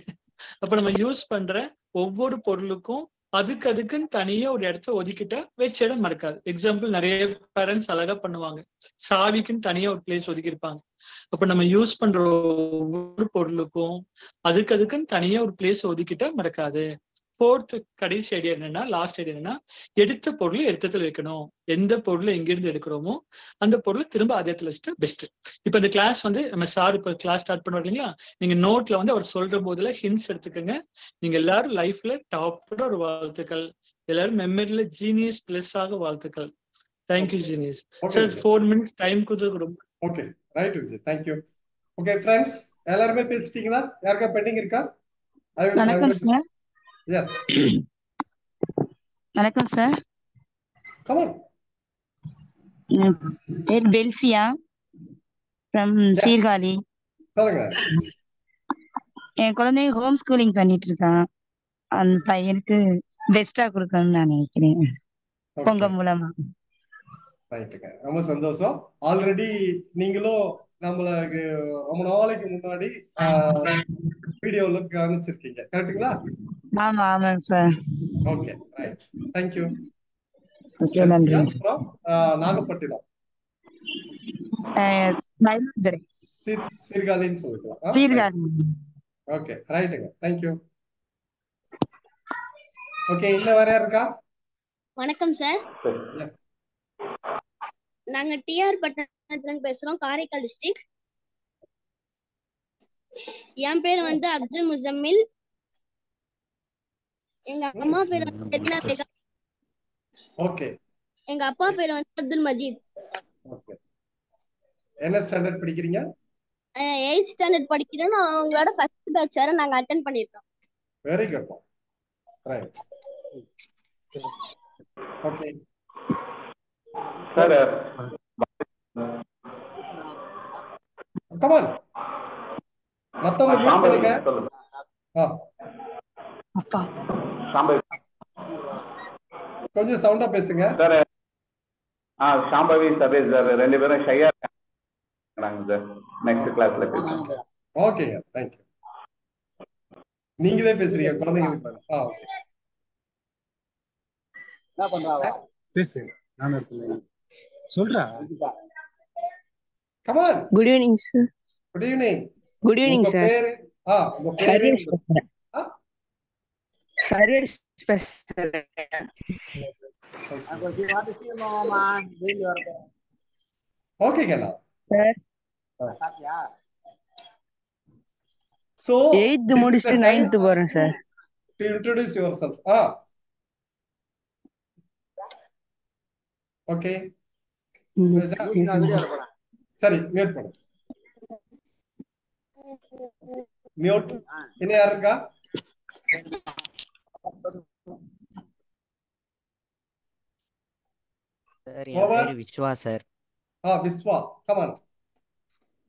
அப்ப நம்ம யூஸ் பண்ற ஒவ்வொரு பொருளுக்கும் அதுக்குன்னு தனியா ஒரு இடத்த ஒதுக்கிட்டா வச்ச இடம் மறக்காது. எக்ஸாம்பிள், நிறைய பேரண்ட்ஸ் அழகா பண்ணுவாங்க, சாவிக்குன்னு தனியா ஒரு பிளேஸ் ஒதுக்கி இருப்பாங்க. அப்ப நம்ம யூஸ் பண்ற ஒவ்வொரு பொருளுக்கும் அதுக்குன்னு தனியா ஒரு பிளேஸ் ஒதுக்கிட்டா மறக்காது. ஃபோர்த் கடைசி ஐடியா என்னன்னா, லாஸ்ட் ஐடியா என்னன்னா, எடுத்த பொருள் எடுத்ததுல வைக்கணும். எந்த பொருளை எங்கிருந்து எடுக்கிறோமோ அந்த பொருள் திரும்ப அதே இடத்துல வச்சுட்டு பெஸ்ட். இப்ப இந்த கிளாஸ் வந்து நம்ம சார் இப்ப கிளாஸ் ஸ்டார்ட் பண்ணுவோம் இல்லைங்களா, நீங்க நோட்ல வந்து அவர் சொல்ற போதுல ஹிண்ட்ஸ் எடுத்துக்கோங்க. நீங்க எல்லாரும் லைஃப்ல டாப்ல ஒரு வாழ்த்துக்கள், எல்லாரும் மெமரியில ஜீனியஸ் பிளஸ் ஆக வாழ்த்துக்கள். Thank you genius sir. 4 minutes time கொடுத்து. Okay, right Vijay, thank you. Okay friends, எல்லாருமே பேசிட்டீங்களா? யாருக்கா பெண்டிங் இருக்கா? வணக்கம் சார். எஸ், வணக்கம் சார். Come on. பேர் பெல்சியா ஃப்ரம் சீர்காழி. சொல்லுங்க. என் குழந்தைய ஹோம் ஸ்கூலிங் பண்ணிட்டு இருக்கான். அந்த பையனுக்கு பெஸ்டா கொடுக்கணும்னு நான் நினைக்கிறேன் உங்க மூலமா. ரைட்டுங்க, ரொம்ப சந்தோஷம். ஆல்ரெடி நீங்களும் நம்மளுக்கு ரொம்ப நாளைக்கு முன்னாடி வீடியோல கவனிச்சிருக்கீங்க, கரெக்ட்டுங்களா? ஆமா ஆமாங்க sir. Okay, right, thank you. Okay, நன்றி. நாகப்பட்டினம் சீர்காழின்னு சொல்லிக்கலாம். சீர்காழி. ஓகே, ரைட்டுங்க, தேங்க்யூ. ஓகே, இன்னும் வேற இருக்கா? வணக்கம் சார். எஸ், நாங்க டிஆர் பட்டணத்துல பேசுறோம், காரைக்கால் டிஸ்ட்ரிக்ட். என் பேர் வந்து அப்துல் முசம்மில். எங்க அம்மா பேர் வந்து ரெட்னா பேகம். ஓகே. எங்க அப்பா பேர் வந்து அப்துல் மஜீத். ஓகே. என்ன ஸ்டாண்டர்ட் படிக்கிறீங்க? 8th ஸ்டாண்டர்ட் படிக்கிறேன். அவங்களோட ஃபர்ஸ்ட் பேட்ச் வரை நாங்க அட்டெண்ட் பண்ணிருக்கோம். Very good. Right. Okay sir, come on, மத்தவங்க மீட் பண்ணுங்க. கொஞ்சம் சவுண்டா பேசுங்க சார். சாம்பவி சபேஷ் சார், 2 பேரும் ஷையா இருக்காங்க சார். நெக்ஸ்ட் கிளாஸ்ல பேசுறோம். ஓகேங்க, தேங்க்யூ. நீங்களே பேசுறீங்க, குழந்தைங்களுக்கு. ஓகே, என்ன பண்றாவா பேசுங்க. நான் சொல்றா. Come on. Good evening sir. Good evening. Good evening sir. உங்க பேரு? சர்வேஷ் பேசுறேன். ஓகேங்க சார். சோ 8th முடிச்சிட்டு 9th போறேன் sir. To introduce yourself. Okay, சரி, மியூட் பண்ணு. மியூட். என்ன யாருக்கா? சார், என் பேரு Viswa sir. Viswa, come on.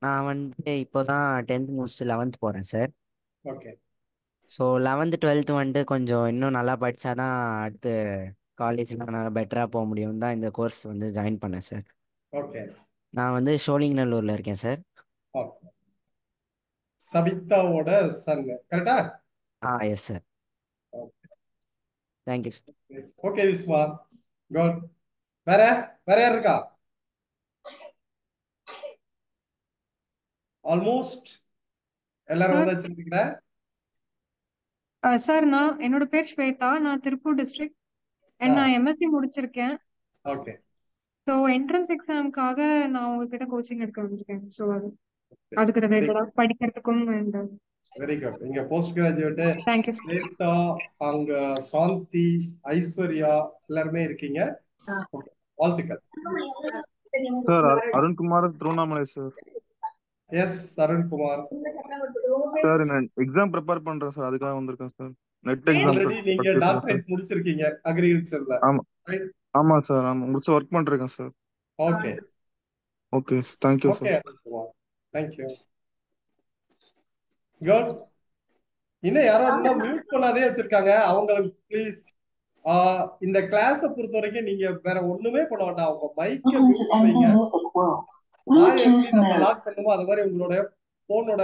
நான் வந்து இப்போதான் 10th முடிச்சுட்டு 11th போறேன் sir. Okay. So 11th 12th வந்துட்டு கொஞ்சம் இன்னும் நல்லா படிச்சாதான் அடுத்து காலேஜ்ல நான் பெட்டரா போக முடியும் தான் இந்த கோர்ஸ் வந்து ஜாயின் பண்ணேன் சார். ஓகே. நான் வந்து சோழிங்கநல்லூர்ல இருக்கேன் சார். ஓகே. சவிதாவோட சன், கரெக்டா? Yes sir. Thank you sir. Okay Viswa, good. வேற வேற யார் இருக்கா? ஆல்மோஸ்ட் எல்லாரும் வந்தாச்சு நினைக்கிறேன். சார், என்னோட பேர் ஸ்வேதா. நான் திருப்பூர் டிஸ்ட்ரிக்ட் அண்ட் நான் எம்எஸ்சி முடிச்சிருக்கேன். ஓகே. ஸோ என்ட்ரன்ஸ் எக்ஸாமுக்காக நான் உங்ககிட்ட கோச்சிங் எடுக்க வந்திருக்கேன். ஸோ அதுக்கு ரிலேட்டடா படிக்கிறதுக்கும். Very good. இங்க போஸ்ட் கிராஜுவேட் ஸ்வேதா, அங்க சாந்தி, ஐஸ்வர்யா எல்லாருமே இருக்கீங்க. வாழ்த்துக்கள். Sir, Arunkumar, Tiruvannamalai sir. Yes, Arunkumar sir. நான் எக்ஸாம் ப்ரிப்பேர் பண்றேன் சார், அதுக்காக வந்திருக்கேன் சார். Net exam. ஆல்ரெடி நீங்க டாக்டரேட் முடிச்சிருக்கீங்க அக்ரிகல்ச்சர்ல. ஆமா சார், ஆமா, முடிச்சு ஒர்க் பண்றேன் sir. Okay. Okay, thank you sir. Arunkumar, thank you. Good. இன்னும் யாரோ இன்னும் மியூட் பண்ணாதே வச்சிருக்காங்க, அவங்களுக்கு ப்ளீஸ். இந்த கிளாஸ பொறுத்த வரைக்கும் நீங்க வேற ஒண்ணுமே பண்ண வேண்டாம். உங்க மைக்க மியூட் வைங்க. நான் எப்படி நம்ம லாக் பண்ணுமோ அது மாதிரி உங்களோட போனோட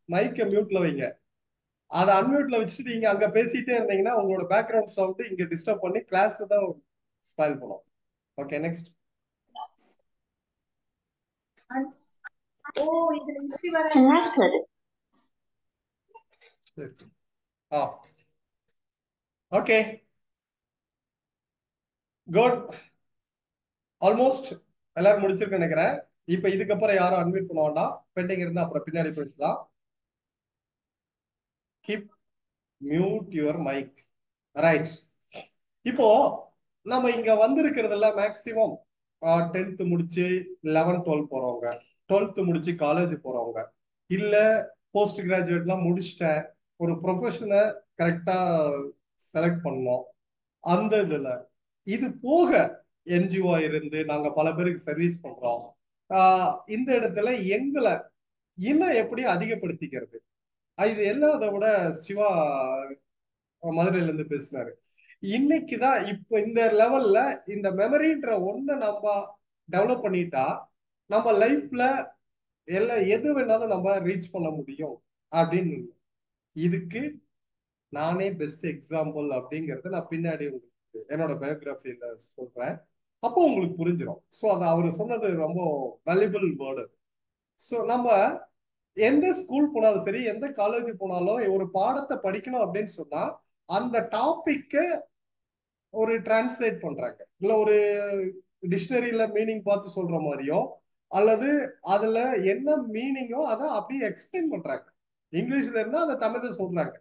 மைக்க மியூட்ல வைங்க. அதை அன்மியூட்ல வச்சுட்டு நீங்க அங்க பேசிட்டே இருந்தீங்கன்னா உங்களோட பேக்ரவுண்ட் சவுண்ட் இங்க டிஸ்டர்ப் பண்ணி கிளாஸ் தான் ஸ்பாயில் பண்ணும். Okay, next. Okay, good. Almost எல்லாரும் முடிச்சிருக்கேன்னு நினைக்கிறேன். இப்ப இதுக்கப்புறம் யாரும் அன்மியூட் பண்ண வேண்டாம். பெண்டிங் இருந்தா அப்புறம் பின்னாடி பேசலாம். Keep mute your mic. Right. இப்போ நம்ம இங்க வந்திருக்கிறதுல மேக்சிமம் 10th முடிச்சு 11 12 போறவங்க, 12th முடிச்சு காலேஜ் போறவங்க, இல்ல போஸ்ட் கிராஜுவேட்லாம் முடிச்சிட்டேன், ஒரு ப்ரொஃபஷனை கரெக்டா செலக்ட் பண்ணோம். அந்த இதுல இது போக என்ஜிஓ இருந்து நாங்க பல பேருக்கு சர்வீஸ் பண்றோம். இந்த இடத்துல எங்களை இன்னும் எப்படி அதிகப்படுத்திக்கிறது, இது எல்லாம் அதை விட சிவா மதுரையில இருந்து பேசினாரு. இன்னைக்குதான் இப்ப இந்த லெவல்ல இந்த மெமரின்ற ஒண்ணு நம்ம டெவலப் பண்ணிட்டா நம்ம லைஃப்ல எல்லாம் எது வேணாலும் நம்ம ரீச் பண்ண முடியும் அப்படின்னு. இதுக்கு நானே பெஸ்ட் எக்ஸாம்பிள் அப்படிங்கறத நான் பின்னாடி உங்களுக்கு என்னோட பயோகிராஃபியில சொல்றேன். அப்போ உங்களுக்கு புரிஞ்சிடும். ஸோ அது அவர் சொன்னது ரொம்ப வேல்யூபிள் வேர்டு. ஸோ நம்ம எந்த ஸ்கூல் போனாலும் சரி, எந்த காலேஜ் போனாலும் ஒரு பாடத்தை படிக்கணும் அப்படின்னு சொன்னா அந்த டாபிக்க ஒரு டிரான்ஸ்லேட் பண்றாங்க, இல்ல ஒரு டிக்ஷனரியில மீனிங் பார்த்து சொல்ற மாதிரியோ அல்லது அதுல என்ன மீனிங்கோ அதை அப்படியே எக்ஸ்பிளைன் பண்றாங்க. இங்கிலீஷ்ல இருந்தா அதை தமிழ்ல சொல்றாங்க.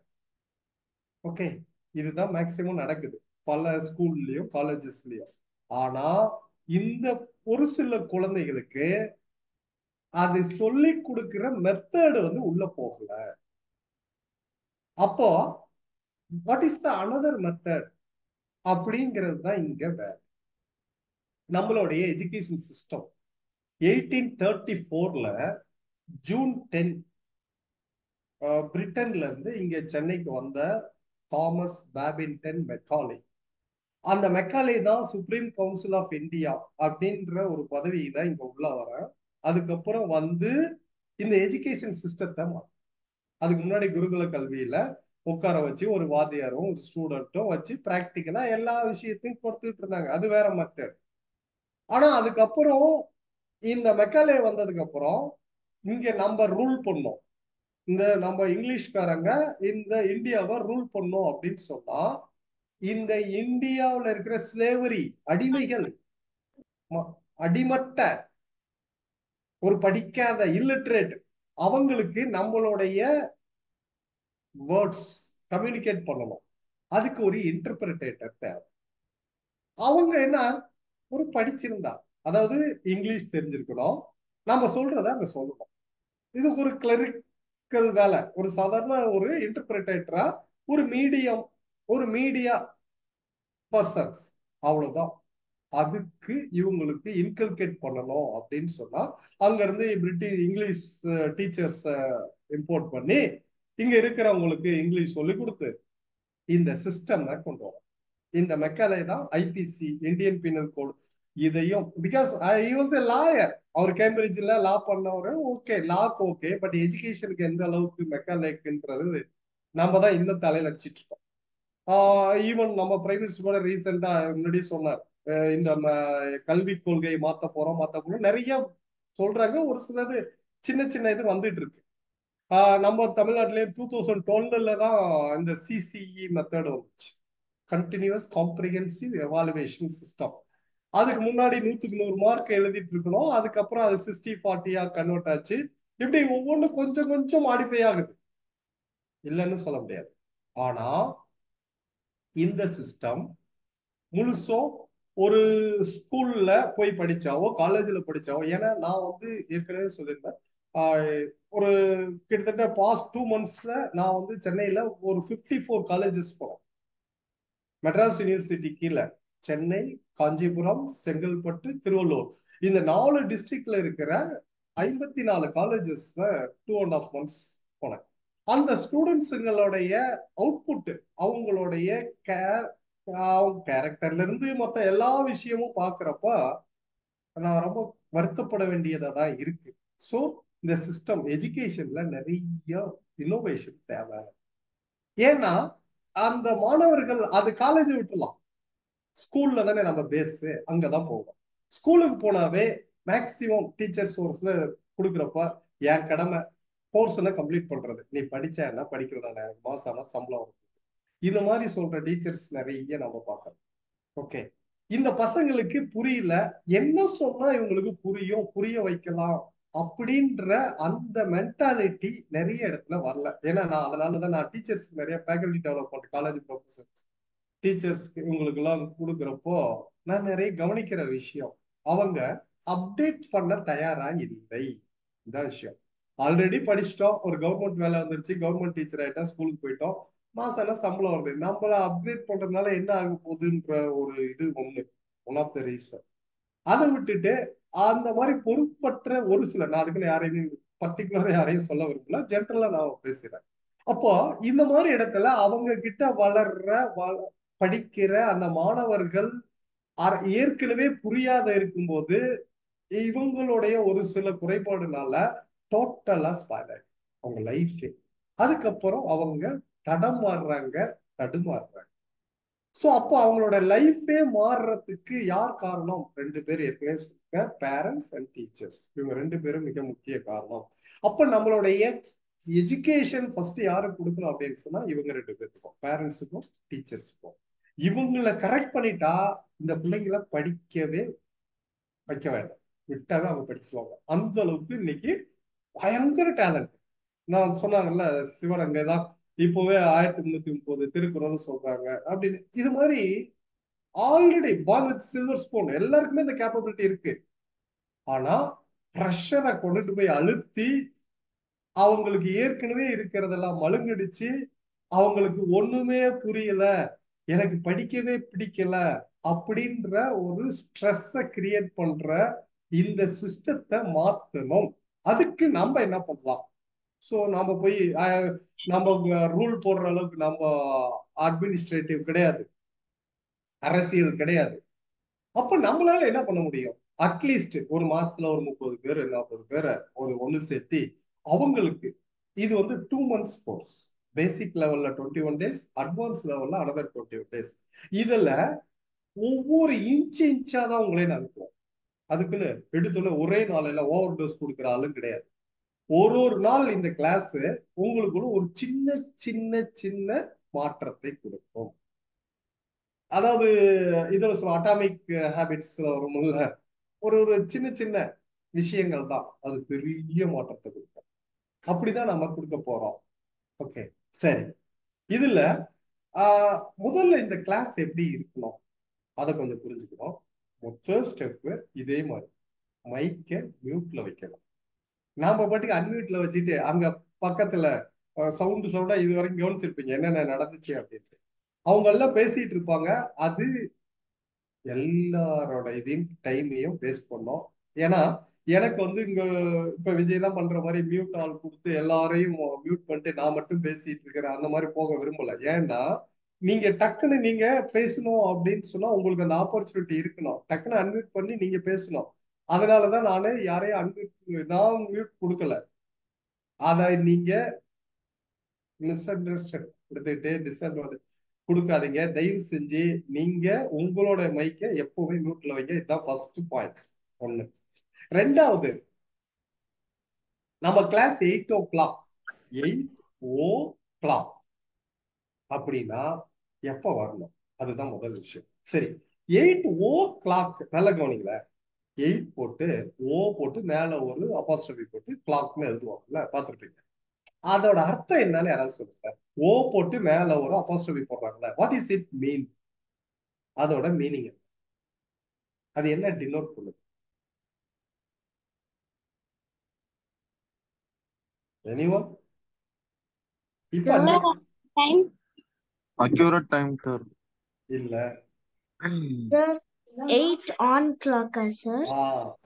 ஓகே, இதுதான் மேக்சிமம் நடக்குது பல ஸ்கூல்லயும் காலேஜஸ்லயும். ஆனா இந்த ஒரு சில குழந்தைகளுக்கு அது சொல்லி கொடுக்கிற மெத்தடு உள்ள போகல. அப்போ what is the another method அப்படிங்கிறது தான் இங்க வேற. நம்மளுடைய எஜுகேஷன் சிஸ்டம் 1834ல ஜூன் 10 பிரிட்டன்ல இருந்து இங்க சென்னைக்கு வந்த தாமஸ் பேபிங்டன் மெக்காலே. அந்த மெக்காலே தான் சுப்ரீம் கவுன்சில் ஆஃப் இந்தியா அப்படின்ற ஒரு பதவி தான் இங்க உள்ள வர. அதுக்கப்புறம் இந்த எஜுகேஷன் சிஸ்டத்தை அதுக்கு முன்னாடி குருகுல கல்வியில உட்கார வச்சு ஒரு வாத்தியாரும் ஒரு ஸ்டூடெண்ட்டும் வச்சு பிராக்டிக்கலா எல்லா விஷயத்தையும் கொடுத்துட்டு இருந்தாங்க. அது வேற மெத்தட். ஆனா அதுக்கப்புறம் இந்த மெக்காலே வந்ததுக்கு அப்புறம் இங்க நம்ம ரூல் பண்ணோம். நம்ம இங்கிலீஷ்காரங்க இந்த இந்தியாவை ரூல் பண்ணோம் அப்படின்னு சொன்னா இந்த இந்தியாவில் இருக்கிற ஸ்லேவரி அடிமைகள், அடிமட்ட ஒரு படிக்காத இல்லிட்ரேட் அவங்களுக்கு நம்மளுடைய வேர்ட்ஸ் கம்யூனிகேட் பண்ணணும். அதுக்கு ஒரு இன்டர்பிரேட்டர் தேவை. அவங்க என்ன ஒரு படிச்சிருந்தா, அதாவது இங்கிலீஷ் தெரிஞ்சிருக்கணும், நம்ம சொல்றத அங்க சொல்லணும். இது ஒரு கிளரிக்கல் வேலை. ஒரு சாதாரண ஒரு இன்டர்பிரேட்டரா ஒரு மீடியா பர்சன்ஸ், அவ்வளவுதான். அதுக்கு இவங்களுக்கு இன்கல்கேட் பண்ணணும் அப்படின்னு சொன்னா அங்க இருந்து இங்கிலீஷ் டீச்சர்ஸ் இம்போர்ட் பண்ணி இங்க இருக்கிறவங்களுக்கு இங்கிலீஷ் சொல்லி கொடுத்து இந்த சிஸ்டம் கொண்டு வரும். இந்த மெக்காலே தான் ஐபிசி, இந்தியன் பீனல் கோட். இதையும் because I was a lawyer, அவர் கேம்பிரிட்ஜ்ல லா பண்ணவரு. ஓகே, லாக்கு ஓகே, பட் எஜுகேஷனுக்கு எந்த அளவுக்கு மெக்காலேக்குன்றது நம்ம தான் இன்னும் தலையில அடிச்சிட்டு இருக்கோம். ஈவன் நம்ம பிரைம் மினிஸ்டர் கூட ரீசெண்டா முன்னாடி சொன்னார், இந்த கல்வி கொள்கையை மாத்த போறோம் நிறைய சொல்றாங்க. ஒரு சிலது சின்ன சின்ன இது வந்துட்டு இருக்கு. நம்ம தமிழ்நாட்டிலே 2012 தான் இந்த சிசிஇ மெத்தட் வந்துச்சு, கண்டினியூஸ் காம்ப்ரிஹென்சிவ் எவாலுவேஷன் சிஸ்டம். அதுக்கு முன்னாடி 100க்கு 100 மார்க் எழுதிட்டு இருக்கணும். அதுக்கப்புறம் அது 60-40 கன்வெர்ட் ஆச்சு. இப்படி ஒவ்வொன்றும் கொஞ்சம் கொஞ்சம் மாடிஃபை ஆகுது, இல்லைன்னு சொல்ல முடியாது. ஆனா இந்த சிஸ்டம் முழுசும் ஒரு ஸ்கூல்ல போய் படிச்சாவோ காலேஜ்ல படிச்சாவோ, ஏன்னா நான் ஏற்கனவே சொல்லியிருந்தேன், ஒரு கிட்டத்தட்ட பாஸ்ட் 2 monthsல நான் சென்னையில ஒரு 54 காலேஜஸ் போனேன். மெட்ராஸ் யூனிவர்சிட்டி கீழே சென்னை, காஞ்சிபுரம், செங்கல்பட்டு, திருவள்ளூர், இந்த 4 டிஸ்ட்ரிக்ட்ல இருக்கிற 54 காலேஜஸ்ல 2.5 months போனேன். அந்த ஸ்டூடெண்ட்ஸுங்களுடைய அவுட்புட், அவங்களுடைய கேரக்டர்ல இருந்து மொத்த எல்லா விஷயமும் பாக்குறப்ப நான் ரொம்ப வருத்தப்பட வேண்டியதா தான் இருக்கு. ஸோ இந்த சிஸ்டம் எஜுகேஷன்ல நிறைய இன்னோவேஷன் தேவை. ஏன்னா அந்த மாணவர்கள் அது காலேஜ் விட்டுலாம், ஸ்கூல்ல தானே நம்ம பேஸ், அங்கதான் போவோம். ஸ்கூலுக்கு போனாவே மேக்சிமம் டீச்சர்ஸ் கோர்ஸ்ல கொடுக்குறப்ப என் கடமை கோர்ஸ்ல கம்ப்ளீட் பண்றது. நீ படிச்சா என்ன, படிக்கிறதா, எனக்கு மாசம் ஆனா சம்பளம் வரும். இந்த மாதிரி சொல்ற டீச்சர்ஸ் நிறைய நம்ம பார்க்கறோம். ஓகே, இந்த பசங்களுக்கு புரியல, என்ன சொன்னா இவங்களுக்கு புரியும், புரிய வைக்கலாம் அப்படின்ற அந்த மென்டாலிட்டி நிறைய இடத்துல வரல. ஏன்னா அதனாலதான் நான் டீச்சர்ஸ்க்கு நிறைய ஃபேக்கல்டி டெவலப்மெண்ட், காலேஜ் ப்ரொஃபசர்ஸ் டீச்சர்ஸ்க்கு இவங்களுக்கு எல்லாம் கொடுக்குறப்போ நான் நிறைய கவனிக்கிற விஷயம், அவங்க அப்டேட் பண்ண தயாரா இல்லை. இந்த விஷயம் ஆல்ரெடி படிச்சிட்டோம், ஒரு கவர்மெண்ட் வேலை வந்துருச்சு, கவர்மெண்ட் டீச்சர் ஆயிட்டோம், ஸ்கூலுக்கு போயிட்டோம், மாசம் எல்லாம் சம்பளம் வருது, நம்மள அப்டேட் பண்றதுனால என்ன ஆக போகுதுன்ற ஒரு இது ஒன் ஆஃப் த ரீசன். அதை விட்டுட்டு அந்த மாதிரி பொறுப்பற்ற ஒரு சிலர், நான் அதுக்குன்னு யாரையும் பர்டிகுலரா யாரையும் சொல்ல விரும்பல, ஜென்ரலா நான் பேசுறேன். அப்போ இந்த மாதிரி இடத்துல அவங்க கிட்ட வளர்ற படிக்கிற அந்த மாணவர்கள் ஏற்கனவே புரியாத இருக்கும்போது இவங்களுடைய ஒரு சில குறைபாடுனால டோட்டலா ஸ்பாயில் ஆயிடும் அவங்க லைஃபே. அதுக்கப்புறம் அவங்க தடுமாறுறாங்க. சோ அப்போ அவங்களோட லைஃபே மாறுறதுக்கு யார் காரணம்? 2 பேர் ஏற்கனவே சொல்லுங்க, பேரண்ட்ஸ் அண்ட் டீச்சர்ஸ். இவங்க 2 பேரும் மிக முக்கிய காரணம். அப்ப நம்மளுடைய எஜுகேஷன் ஃபர்ஸ்ட் யாருக்கு கொடுக்கணும் அப்படின்னு சொன்னா இவங்க 2 பேருக்கும், பேரண்ட்ஸுக்கும் டீச்சர்ஸுக்கும். இவங்களை கரெக்ட் பண்ணிட்டா இந்த பிள்ளைங்களை படிக்கவே வைக்க வேண்டாம், விட்டாவே அவங்க படிச்சிருவாங்க. அந்த அளவுக்கு இன்னைக்கு பயங்கர டேலண்ட். நான் சொன்னாங்கல்ல, சிவரங்க தான் இப்போவே 1330 திருக்குறள் சொல்றாங்க அப்படின்னு. இது மாதிரி already born with silver spoon, எல்லாருக்குமே இந்த கேப்பபிலிட்டி இருக்கு. ஆனா ப்ரெஷரை கொண்டுட்டு போய் அழுத்தி அவங்களுக்கு ஏற்கனவே இருக்கிறதெல்லாம் மழுங்கடிச்சு அவங்களுக்கு ஒண்ணுமே புரியல, எனக்கு படிக்கவே பிடிக்கல அப்படின்ற ஒரு ஸ்ட்ரெஸ்ஸை கிரியேட் பண்ற இந்த சிஸ்டத்தை மாத்தணும். அதுக்கு நம்ம என்ன பண்ணலாம்? சோ நாம போய் நம்ம ரூல் போடுற அளவுக்கு நம்ம அட்மினிஸ்ட்ரேட்டிவ் கிடையாது, அரசியல் கிடையாது. அப்ப நம்மளால என்ன பண்ண முடியும்? அட்லீஸ்ட் ஒரு மாசத்துல ஒரு 30 பேர் 40 பேரை ஒண்ணு சேர்த்தி அவங்களுக்கு இது 2 months கோர்ஸ். பேசிக் லெவல்ல 21 days, அட்வான்ஸ் லெவல்ல அனதர் 21 days. இதுல ஒவ்வொரு இன்ச்சா தான் உங்களே நடத்துவோம். அதுக்குன்னு எடுத்துன்னு ஒரே நாளையில ஓவர் டோஸ் கொடுக்குற ஆளும் கிடையாது. ஒரு நாள் இந்த கிளாஸ் உங்களுக்குள்ள ஒரு சின்ன சின்ன சின்ன மாற்றத்தை கொடுக்கும். அதாவது இதுல சொல்ல அட்டாமிக் ஹேபிட்ஸ் வரும்ல, ஒரு சின்ன சின்ன விஷயங்கள் தான் அது பெரிய மாற்றத்தை கொடுக்கும். அப்படிதான் நம்ம கொடுக்க போறோம். ஓகே, சரி. இதுல முதல்ல இந்த கிளாஸ் எப்படி இருக்கணும் அதை கொஞ்சம் புரிஞ்சுக்கணும். மொத்த ஸ்டெப் இதே மாதிரி மைக்க மியூட்ல வைக்கணும். நாம பாட்டுக்கு அன்மியூட்ல வச்சுட்டு அங்க பக்கத்துல சவுண்டா இது வரைக்கும் கவனிச்சிருப்பீங்க என்னென்ன நடந்துச்சு அப்படின்ட்டு. அவங்க எல்லாம் பேசிட்டு இருப்பாங்க. அது எல்லாரோட இதையும் டைமையும் வேஸ்ட் பண்ணோம். ஏன்னா எனக்கு இங்க இப்ப விஜய் தான் பண்ற மாதிரி மியூட் ஆள் கொடுத்து எல்லாரையும் மியூட் பண்ணிட்டு நான் மட்டும் பேசிட்டு இருக்கிறேன், அந்த மாதிரி போக விரும்பல. ஏன்னா நீங்க டக்குன்னு நீங்க பேசணும் அப்படின்னு சொன்னா உங்களுக்கு அந்த ஆப்பர்ச்சுனிட்டி இருக்கணும், டக்குன்னு அன்மியூட் பண்ணி நீங்க பேசணும். அதனாலதான் நானே யாரையும் நான் மியூட் கொடுக்கல. அதை நீங்க மிஸ் அண்டர்ஸ்டாண்ட் எடுத்துக்கிட்டு டிஸ்அட்வான்டேஜ் கொடுக்காதீங்க. தயவு செஞ்சு நீங்க உங்களோட மைக்கை எப்பவுமே மியூட்ல வைங்க. இதுதான் ஃபர்ஸ்ட் பாயிண்ட். 1. 2வது, நம்ம கிளாஸ் 8 o'clock அப்படின்னா எப்ப வரணும்? அதுதான் முதல் விஷயம். சரி, 8 o'clock நல்ல கவனிங்களேன். 8 போட்டு போட்டு மேல ஒரு அப்பாஸ்ட்ரபி போட்டு கிளாக்னு எழுதுவாங்கல்ல, பார்த்துருப்பீங்க. அதோட அர்த்தம் என்னன்னு யாராவது சொல்லுங்க. போட்டு மேல ஒரு அப்பாஸ்ட்ரபி போடுறாங்கல்ல, வாட் இஸ் இட் மீன்? அதோட மீனிங் அது என்ன டினோட் பண்ணுது? எனிவன்? இப்ப டைம் அக்யூரேட் டைம் சார். இல்ல sir 8 on clock sir.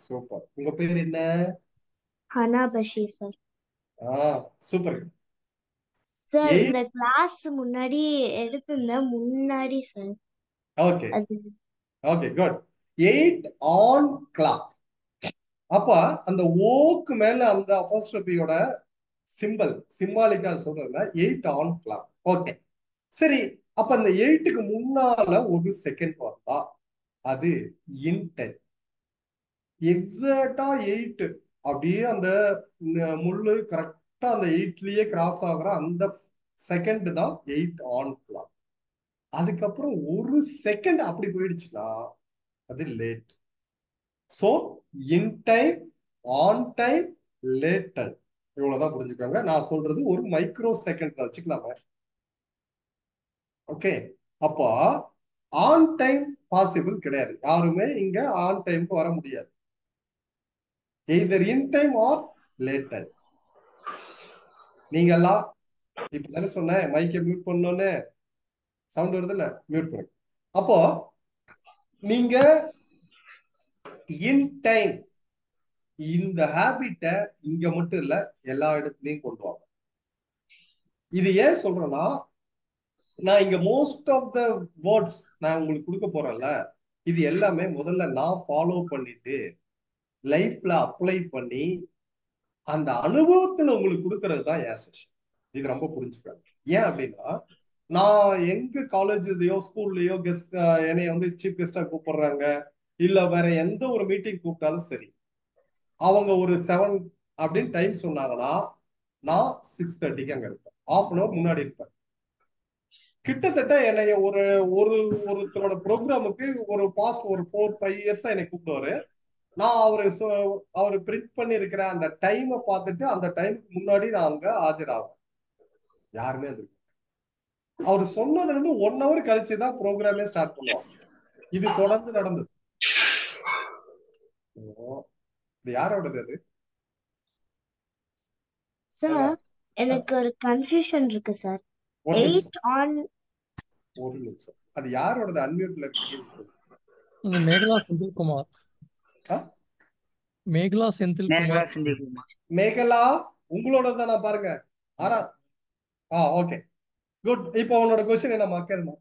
Super. உங்க பேர் என்ன? Hana Basheer sir. Super sir. இந்த கிளாஸ் முன்னாடி எடுத்திருந்தேன் முன்னாடி sir. Okay okay good. 8 on clock. அப்ப அந்த ஓக்கு மேல அந்த அபாஸ்ட்ரபியோட சிம்பாலிக்கா சொல்றதுல 8 on clock. ஓகே சரி. அப்ப அந்த 8க்கு முன்னால ஒரு செகண்ட் வந்தா அது இன்டென்ட். எக்ஸாக்டா 8 அப்படியே அந்த முள்ளு கரெக்டா அந்த 8லயே கிராஸ் ஆகுற அந்த செகண்ட் தான் 8 on clock. அதுக்கப்புறம் ஒரு செகண்ட் அப்படி போயிடுச்சுன்னா அது late. So in time, on time, late time, இவ்வளவுதான் புரிஞ்சுக்கோங்க. நான் சொல்றது ஒரு மைக்ரோ செகண்ட் வச்சுக்கலாமே. ஓகே, அப்போ ஆன் டைம் பாசிபிள் கிடையாது. யாருமே இங்க ஆன் டைம்க்கு வர முடியாது. Either in time or late time. நீங்க எல்லாம் இப்ப தானே சொன்னேன் மைக்கை மியூட் பண்ணோன்னு, சவுண்ட் வருது இல்ல, மியூட் பண்ணுங்க. அப்போ நீங்க இன் டைம் இந்த ஹேபிட்டை இங்க மட்டும் இல்ல எல்லா இடத்துலயும் கொண்டு வாங்க. இது ஏன் சொல்றேன்னா, நான் இங்க மோஸ்ட் ஆஃப் த வேர்ட்ஸ் நான் உங்களுக்கு கொடுக்க போறேன்ல, இது எல்லாமே முதல்ல நான் ஃபாலோ பண்ணிட்டு லைஃப்ல அப்ளை பண்ணி அந்த அனுபவத்துல உங்களுக்கு கொடுக்கறது தான் என் செஷன். இது ரொம்ப புரிஞ்சுக்காங்க. ஏன் அப்படின்னா, நான் எங்க காலேஜ்லயோ ஸ்கூல்லயோ கெஸ்ட் என்னைய வந்து சீஃப் கெஸ்டா கூப்பிடுறாங்க, இல்ல வேற எந்த ஒரு மீட்டிங் கூப்பிட்டாலும் சரி, அவங்க ஒரு 7 அப்படின்னு டைம் சொன்னாங்கன்னா நான் 6:30க்கு அங்க இருப்பேன். 1/2 hour முன்னாடி இருப்பேன். கிட்டத்தட்ட என்னைய ஒரு ஒரு ஒருத்தரோட ப்ரோக்ராமுக்கு ஒரு பாஸ்ட் ஒரு 4-5 இயர்ஸா என்னை கூப்பிடுவாரு. நான் அவரு பிரிண்ட் பண்ணி இருக்கிற அந்த டைமை பார்த்துட்டு அந்த டைமுக்கு முன்னாடி நான் அங்க ஆஜராகும். யாருமே அது அவர் சொன்னதுல இருந்து 1 hour கழிச்சுதான் ப்ரோக்ராமே ஸ்டார்ட் பண்ணுவாங்க. இது தொடர்ந்து நடந்தது. இது யாரோடது அது? சார் எனக்கு ஒரு கன்ஃபியூஷன் இருக்கு சார். ஒரு 8 ஆன் ஒரு நிமிஷம், அது யாரோடது? அன்மியூட்ல இருக்கு. மேகலா செந்தில்குமார். மேகலா செந்தில்குமார். மேகலா உங்களோட தானா? பாருங்க. Okay good. இப்போ உன்னோட क्वेश्चन என்ன கேளுமா?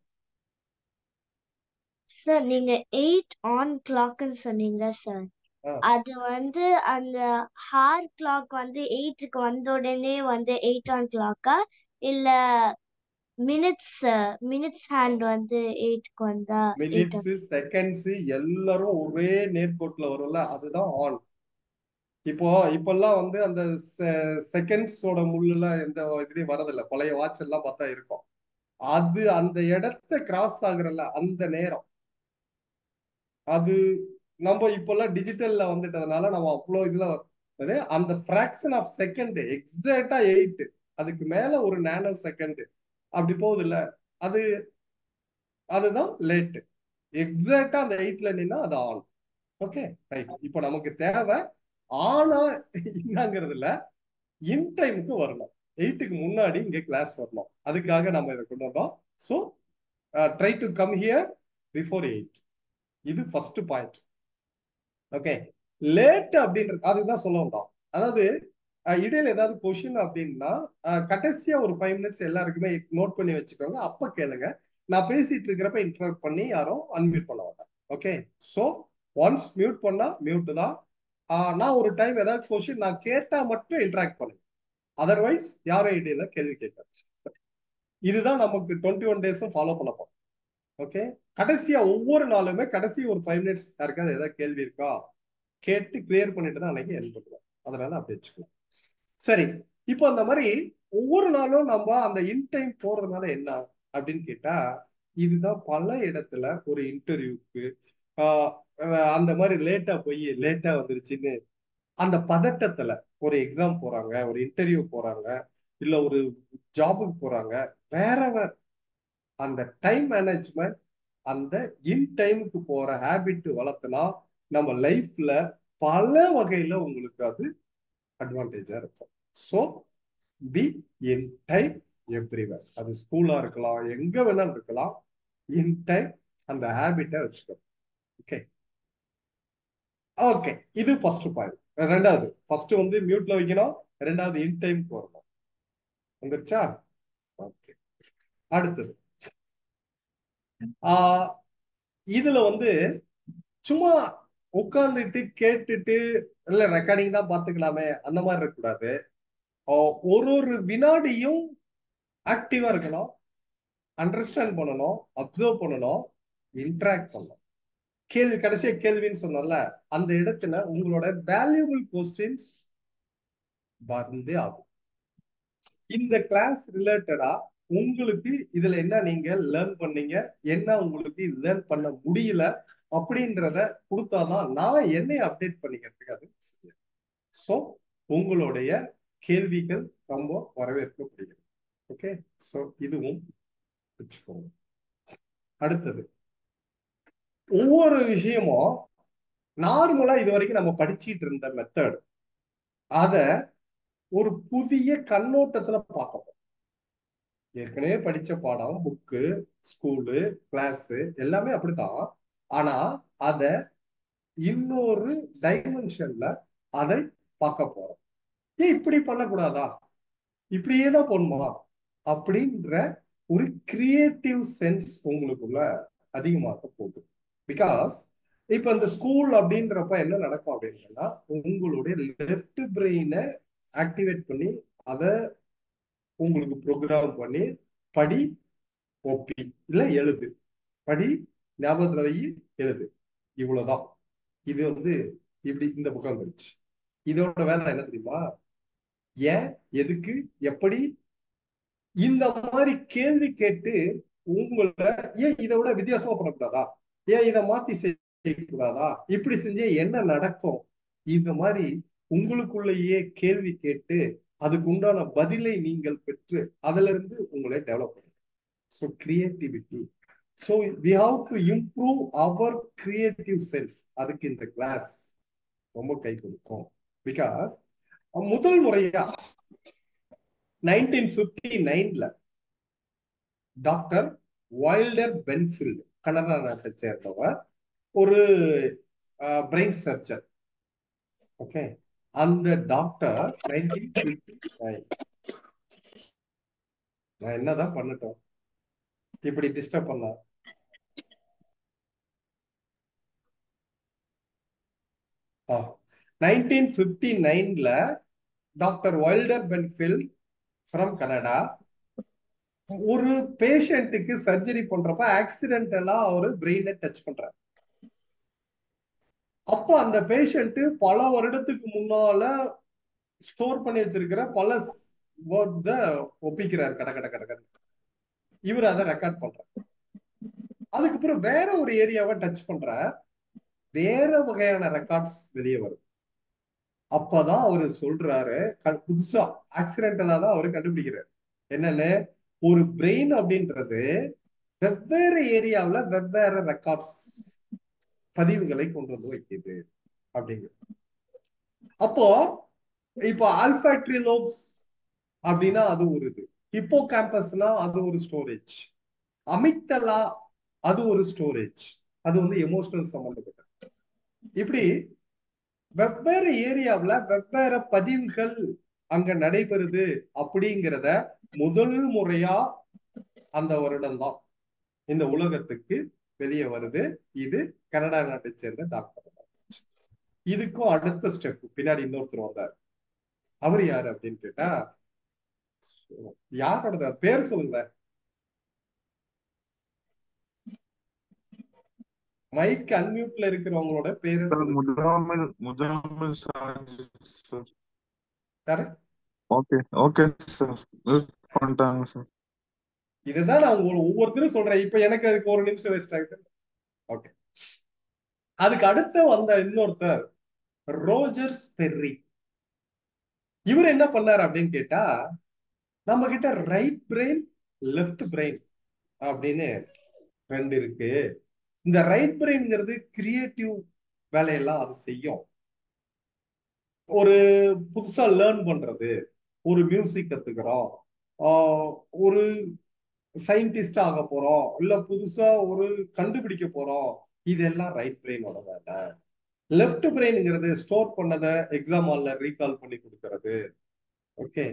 சார் நீங்க 8 ஆன் கிளாக்னு சொன்னீங்க சார். அது வந்து அந்த ஹார் கிளாக் வந்து 8க்கு வந்த உடனே வந்து 8 ஆன் கிளாக்கா, இல்ல மினிட்ஸ் ஹேண்ட் வந்து 8க்கு வந்தா? மினிட்ஸ், செகண்ட்ஸ் எல்லாரும் ஒரே நேர்கோட்டுல வரும்ல, அதுதான் ஆன். இப்பெல்லாம் வந்து அந்த செகண்ட்ஸோட முள்ளுலாம் எந்த இதுலயும் வரதில்லை. பழைய வாட்ச் எல்லாம் பார்த்தா இருக்கும். அது அந்த இடத்த கிராஸ் ஆகுறல அந்த நேரம், அது நம்ம இப்பெல்லாம் டிஜிட்டல்ல வந்துட்டதுனால நம்ம அவ்வளோ இதுல அந்த ஃபிராக்ஷன் ஆஃப் செகண்ட் எக்ஸாக்டா 8, அதுக்கு மேல ஒரு நானோ செகண்ட் அப்படி போகுது இல்ல, அதுதான் லேட். எக்ஸாக்டா அந்த 8ல நின்னா அது ஆன். Okay right. இப்போ நமக்கு தேவை ஆனா என்னங்கிறதுல இன் டைமுக்கு வரணும். 8க்கு முன்னாடி இங்க கிளாஸ் வரணும். அதுக்காக நம்ம இதை கொண்டு வந்தோம். So try to come here before 8. இது ஃபர்ஸ்ட் பாயிண்ட். ஓகே, லேட் அப்படின்றது அதுதான் சொல்ல வந்தோம். அதாவது இடையில ஏதாவது கொஸ்டின் அப்படின்னா கடைசியா ஒரு 5 minutes எல்லாருக்குமே நோட் பண்ணி வச்சுக்கோங்க. அப்ப கேளுங்க. நான் பேசிட்டு இருக்கிறப்ப இன்டர்ப்ட் பண்ணி யாரும் அன்மியூட் பண்ண மாட்டேன். ஓகே, ஸோ ஒன்ஸ் மியூட் பண்ணா மியூட் தான். நான் ஒரு டைம் ஏதாவது கொஸ்டின் நான் கேட்டா மட்டும் இன்டராக்ட் பண்ணுங்க. அதர்வைஸ் யாரும் இடையில கேள்வி கேட்க. இதுதான் நமக்கு 21 டேஸும் ஃபாலோ பண்ண போறோம். ஓகே, கடைசியா ஒவ்வொரு நாளுமே கடைசி ஒரு 5 minutes யாருக்காவது ஏதாவது கேள்வி இருக்கா கேட்டு கிளியர் பண்ணிட்டு தான் அன்னைக்கு என் பண்ணுவோம். அதனால அப்படி வச்சுக்கலாம். சரி, இப்போ அந்த மாதிரி ஒவ்வொரு நாளும் நம்ம அந்த இன் டைம் போறதுனால என்ன அப்படின்னு கேட்டா, இதுதான் பல இடத்துல ஒரு இன்டர்வியூக்கு அந்த மாதிரி லேட்டா போய் லேட்டா வந்துருச்சுன்னு அந்த பதட்டத்துல ஒரு எக்ஸாம் போறாங்க, ஒரு இன்டர்வியூ போறாங்க, இல்ல ஒரு ஜாபுக்கு போறாங்க, வேற அந்த டைம் மேனேஜ்மெண்ட், அந்த இன் டைமுக்கு போற ஹேபிட் வளர்த்தனா நம்ம லைஃப்ல பல வகையில உங்களுக்கு அது அட்வான்டேஜா இருக்கும். So be in time everywhere. அது ஸ்கூலா இருக்கலாம், எங்க வேணாலும் இருக்கலாம். இன் டைம் அந்த ஹேபிட்டை வச்சுக்கணும். ஓகே ஓகே, இது ஃபர்ஸ்ட் பாயிண்ட். ரெண்டாவது, ஃபர்ஸ்ட் வந்து மியூட்ல வைக்கணும், ரெண்டாவது இன் டைம் வரணும். வந்துருச்சா? ஓகே, அடுத்தது இதுல வந்து சும்மா உட்கார்ந்துட்டு கேட்டுட்டு இல்ல ரெக்கார்டிங் தான் பாத்துக்கலாமே அந்த மாதிரி இருக்கக்கூடாது. ஒரு வினாடியும் ஆக்டிவா இருக்கணும், அண்டர்ஸ்டாண்ட் பண்ணணும், அப்சர்வ் பண்ணணும், இன்டராக்ட் பண்ணணும். கேள்வி கடைசியா கேள்வின்னு சொன்னோம்ல, அந்த இடத்துல உங்களோட வேல்யூபிள் கொஸ்டின்ஸ் வந்தே ஆகும். இந்த கிளாஸ் ரிலேட்டடா உங்களுக்கு இதுல என்ன நீங்க லேர்ன் பண்ணீங்க, என்ன உங்களுக்கு லேர்ன் பண்ண முடியல அப்படின்றத கொடுத்தாதான் நான் என்னை அப்டேட் பண்ணிக்கிறதுக்கு அது செய்யும். ஸோ உங்களுடைய கேள்விகள் ரொம்ப வரவேற்கப்படுகிறது. ஓகே, ஸோ இதுவும் வச்சுக்கோங்க. அடுத்தது, ஒவ்வொரு விஷயமும் நார்மலா இது வரைக்கும் நம்ம படிச்சிட்டு இருந்த மெத்தட் அத ஒரு புதிய கண்ணோட்டத்துல பார்க்கணும். ஏற்கனவே படிச்ச பாடம், புக்கு, ஸ்கூலு, கிளாஸ் எல்லாமே அப்படித்தான். ஆனா அத இன்னொரு டைமென்ஷன்ல அதை பார்க்க போறோம். ஏன் இப்படி பண்ணக்கூடாதா, இப்படியே தான் போகணுமா அப்படின்ற ஒரு கிரியேட்டிவ் சென்ஸ் உங்களுக்குள்ள அதிகமாக போகுது. பிகாஸ் இப்ப இந்த ஸ்கூல் அப்படின்றப்ப என்ன நடக்கும் அப்படின்னா, உங்களுடைய லெஃப்ட் பிரெயினை ஆக்டிவேட் பண்ணி அதை உங்களுக்கு ப்ரோக்ராம் பண்ணி படி, ஒப்பி, இல்ல எழுது, படி, ஞாபகத்துல வை, எழுது, இவ்வளவுதான். இது இப்படி இந்த புக்கம் வந்துருச்சு. இதோட வேலை என்ன தெரியுமா? ஏன், எதுக்கு, எப்படி, இந்த மாதிரி கேள்வி கேட்டு உங்களை ஏன் இதை விட வித்தியாசமா பண்ணக்கூடாதா, ஏன் இதை மாத்தி செய்யக்கூடாதா, இப்படி செஞ்சா என்ன நடக்கும், இந்த மாதிரி உங்களுக்குள்ளேயே கேள்வி கேட்டு அதுக்கு உண்டான பதிலை நீங்கள் பெற்று அதுல இருந்து உங்களை டெவலப் பண்ணுங்க. So creativity. So we have to improve our creative sense. அதுக்கு இந்த கிளாஸ் ரொம்ப கை கொடுக்கும். பிகாஸ் முதல் முறையா 1959 டாக்டர் வைல்டர் பென்ஃபீல்ட், கனடா நாட்டை சேர்ந்தவர், ஒரு பிரெயின் சர்ஜன். ஓகே, அந்த டாக்டர் 1959, நான் என்னதான் பண்ணட்டும் இப்படி டிஸ்டர்ப் பண்ண, 1959 doctor Wilder Penfield from Canada ஒரு பேஷண்ட்டுக்கு சர்ஜரி பண்றப்ப ஆக்சிடென்டலா அவரு பிரெயினை டச் பண்றாரு. அப்ப அந்த பேஷண்ட் பல வருடத்துக்கு முன்னால ஸ்டோர் பண்ணி வச்சிருக்கிற பல வேர்ட ஒப்பிக்கிறார், கட கட கட கட. இவர் அதை ரெக்கார்ட் பண்றார். அதுக்கப்புறம் வேற ஒரு ஏரியாவை டச் பண்ற, வேற வகையான ரெக்கார்ட்ஸ் வெளியே வரும். அப்பதான் அவரு சொல்றாரு, புதுசா ஆக்சிடென்டலா தான் அவரு கண்டுபிடிக்கிறார் என்னன்னு, ஒரு பிரெயின் அப்படின்றது வெவ்வேறு ஏரியாவில் வெவ்வேறு ரெக்கார்ட்ஸ், பதிவுகளை கொண்டு வந்து வைக்குது அப்படிங்கிறது. அப்போ இப்போ ஆல்ஃபாக்டரி லோப்ஸ் அப்படின்னா அது ஒரு இது, ஹிப்போ கேம்பஸ்னா அது ஒரு ஸ்டோரேஜ், அமிக்டலா அது ஒரு ஸ்டோரேஜ், அது எமோஷனல் சம்பந்தப்பட்டது. இப்படி வெவ்வேறு ஏரியாவில் வெவ்வேறு பதிவுகள் அங்க நடைபெறுது அப்படிங்கிறத முதல் முறையா அந்த வருடம் தான் இந்த உலகத்துக்கு வெளியே வருது. இது கனடா நாட்டை சேர்ந்த டாக்டர். இதுக்கும் அடுத்த ஸ்டெப் பின்னாடி இன்னொருத்தர் வந்தார். அவர் யாரு அப்படின்னு கேட்டா, யாரோட பேர் சொல்லுங்க, மைக் அன்மியூட்ல இருக்கிறவங்களோட பேரு சொல்லுங்க. இதுதான் நான் ஒவ்வொருத்தரும் சொல்றேன். இப்ப எனக்கு அதுக்கு ஒரு நிமிஷம் வேஸ்ட் ஆகிட்டு. ஓகே, அதுக்கு அடுத்து வந்த இன்னொருத்தர் ரோஜர் ஸ்பெர்ரி. இவர் என்ன பண்ணார் அப்படின்னு கேட்டா, நம்ம கிட்ட ரைட் பிரெயின், லெஃப்ட் பிரெயின் அப்படின்னு ரெண்டு இருக்கு. இந்த ரைட் பிரெயின்ங்கிறது கிரியேட்டிவ் வேலையெல்லாம் அது செய்யும். ஒரு புதுசா லேர்ன் பண்றது, ஒரு மியூசிக் கத்துக்கிறோம், ஒரு சயின்டிஸ்ட் ஆக போறோம், இல்ல புதுசா ஒரு கண்டுபிடிக்க போறோம், இதெல்லாம் ரைட் பிரெயினோட வேலை. லெஃப்ட் பிரெயின்ங்கிறது ஸ்டோர் பண்ணதை எக்ஸாம் ஹால்ல ரீகால் பண்ணி கொடுக்கறது, ஓகே,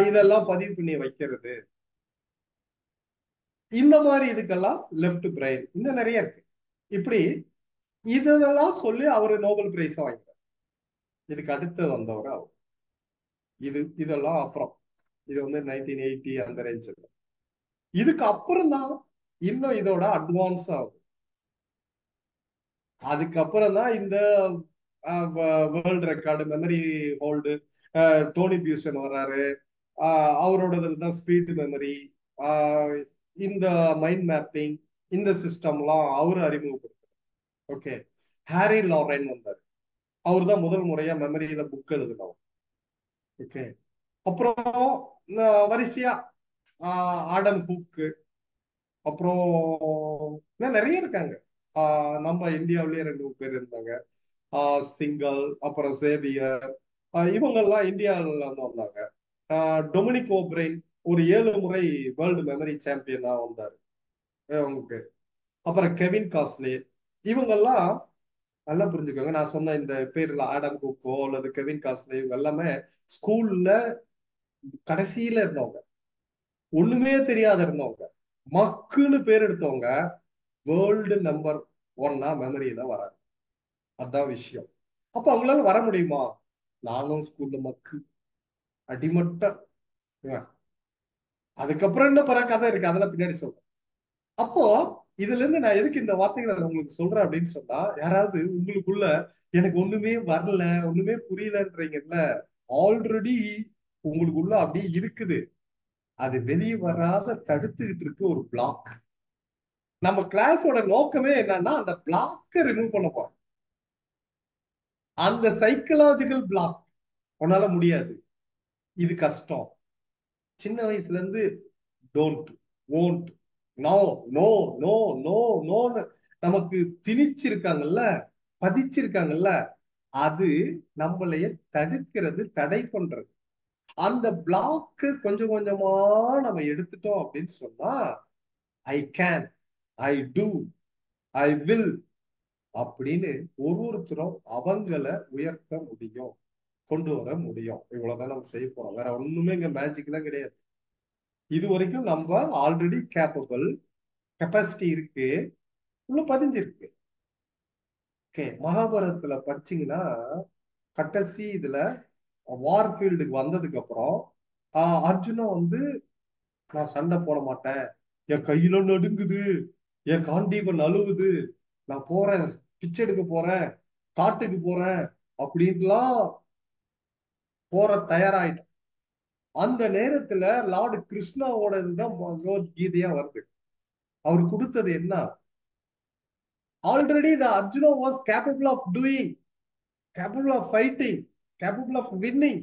இதெல்லாம் பதிவு பண்ணி வைக்கிறது, இந்த மாதிரி இதுக்கெல்லாம் லெஃப்ட் பிரெயின். இன்னும் நிறைய இருக்கு. இப்படி இதெல்லாம் சொல்லி அவரு நோபல் பிரைஸ் வாங்கினார். இதுக்கு அடுத்து வந்தவர் அவர். இதெல்லாம் அப்புறம் இது 1980 அந்த ரேஞ்ச். இதுக்கு அப்புறம் தான் இன்னும் இதோட அட்வான்ஸ் ஆகும். அதுக்கப்புறம் தான் இந்த world record, memory hold, Tony Buzan வர்றாரு, அவரோட தான் ஸ்பீட் மெமரி, இந்த மைண்ட் மேப்பிங், இந்த சிஸ்டம்லாம் அவரு அறிமுகப்படுத்துறாரு. ஓகே, ஹாரி லாரென் வந்தார். அவர் தான் முதல் முறையா மெமரியில புக் எழுதினவர். ஓகே, அப்புறம் வரிசையா ஆடம் ஹூக்கு, அப்புறம் நிறைய இருக்காங்க. நம்ம இந்தியாவிலேயே 2 பேர் இருந்தாங்க, சிங்கல், அப்புறம் சேவியர், இவங்கெல்லாம் இந்தியாவில வந்து வந்தாங்க. டொமினிக் ஓப்ரைன் ஒரு 7 முறை வேர்ல்டு மெமரி சாம்பியனா வந்தாரு அவங்களுக்கு. அப்புறம் கெவின் காஸ்லே, இவங்கெல்லாம் நல்லா புரிஞ்சுக்கோங்க. நான் சொன்ன இந்த பேர்ல ஆடம் குக்கோ அல்லது கெவின் காஸ்லே, இவங்க எல்லாமே ஸ்கூல்ல கடைசியில இருந்தவங்க, ஒண்ணுமே தெரியாத இருந்தவங்க, மக்குன்னு பேர் எடுத்தவங்க வேர்ல்டு நம்பர் 1 மெமரியில வராங்க. அதான் விஷயம். அப்ப அவங்களால வர முடியுமா? நானும் ஸ்கூல்ல மக்கு, அடிமட்ட. அதுக்கப்புறம் என்ன பல கதை இருக்கு, அதெல்லாம் பின்னாடி சொல்றேன். அப்போ இதுல இருந்து நான் எதுக்கு இந்த வார்த்தைகளை உங்களுக்கு சொல்றேன் அப்படின்னு சொன்னா, யாராவது உங்களுக்குள்ள எனக்கு ஒண்ணுமே வரல, ஒண்ணுமே புரியலன்றீங்கல்ல, ஆல்ரெடி உங்களுக்குள்ள அப்படியே இருக்குது. அது வெளியே வராத தடுத்துக்கிட்டு இருக்கு ஒரு பிளாக். நம்ம கிளாஸோட நோக்கமே என்னன்னா அந்த பிளாக்கை ரிமூவ் பண்ண போறோம். அந்த சைக்கலாஜிக்கல் பிளாக் உன்னால முடியாது, இது கஷ்டம், சின்ன வயசுல இருந்து don't, won't, no no no no நோன்னு நமக்கு திணிச்சிருக்காங்கல்ல, பதிச்சிருக்காங்கல்ல, அது நம்மளைய தடுக்கிறது, தடை பண்றது. அந்த பிளாக்கு கொஞ்சம் கொஞ்சமா நம்ம எடுத்துட்டோம் அப்படின்னு சொன்னா, I can, I do, I will அப்படின்னு ஒருத்தரும் அவங்கள உயர்த்த முடியும், கொண்டு வர முடியும். இவ்வளவுதான் நம்ம செய்ய போறோம். வேற ஒண்ணுமே இங்க மேஜிக் தான் கிடையாது. இது வரைக்கும் நம்ம ஆல்ரெடி கேப்பபிள், கெப்பாசிட்டி இருக்கு, உள்ள பதிஞ்சிருக்கு. ஓகே, மகாபாரதத்துல படிச்சீங்கன்னா கடைசி இதுல வார்ஃபீல்டுக்கு வந்ததுக்கு அப்புறம் அர்ஜுனா வந்து, நான் சண்டை போட மாட்டேன், என் கையில நடுங்குது, என் காண்டீபன் அழுவுது, நான் போறேன், பிச்சை எடுக்க போறேன், காட்டுக்கு போறேன் அப்படின்ட்டுலாம் போற தயாராயிட்டேன். அந்த நேரத்துல லார்டு கிருஷ்ணாவோட இதுதான் பகவத்கீதையா வருது. அவர் கொடுத்தது என்ன? Already the Arjuna was capable of doing, capable of fighting, capable of winning.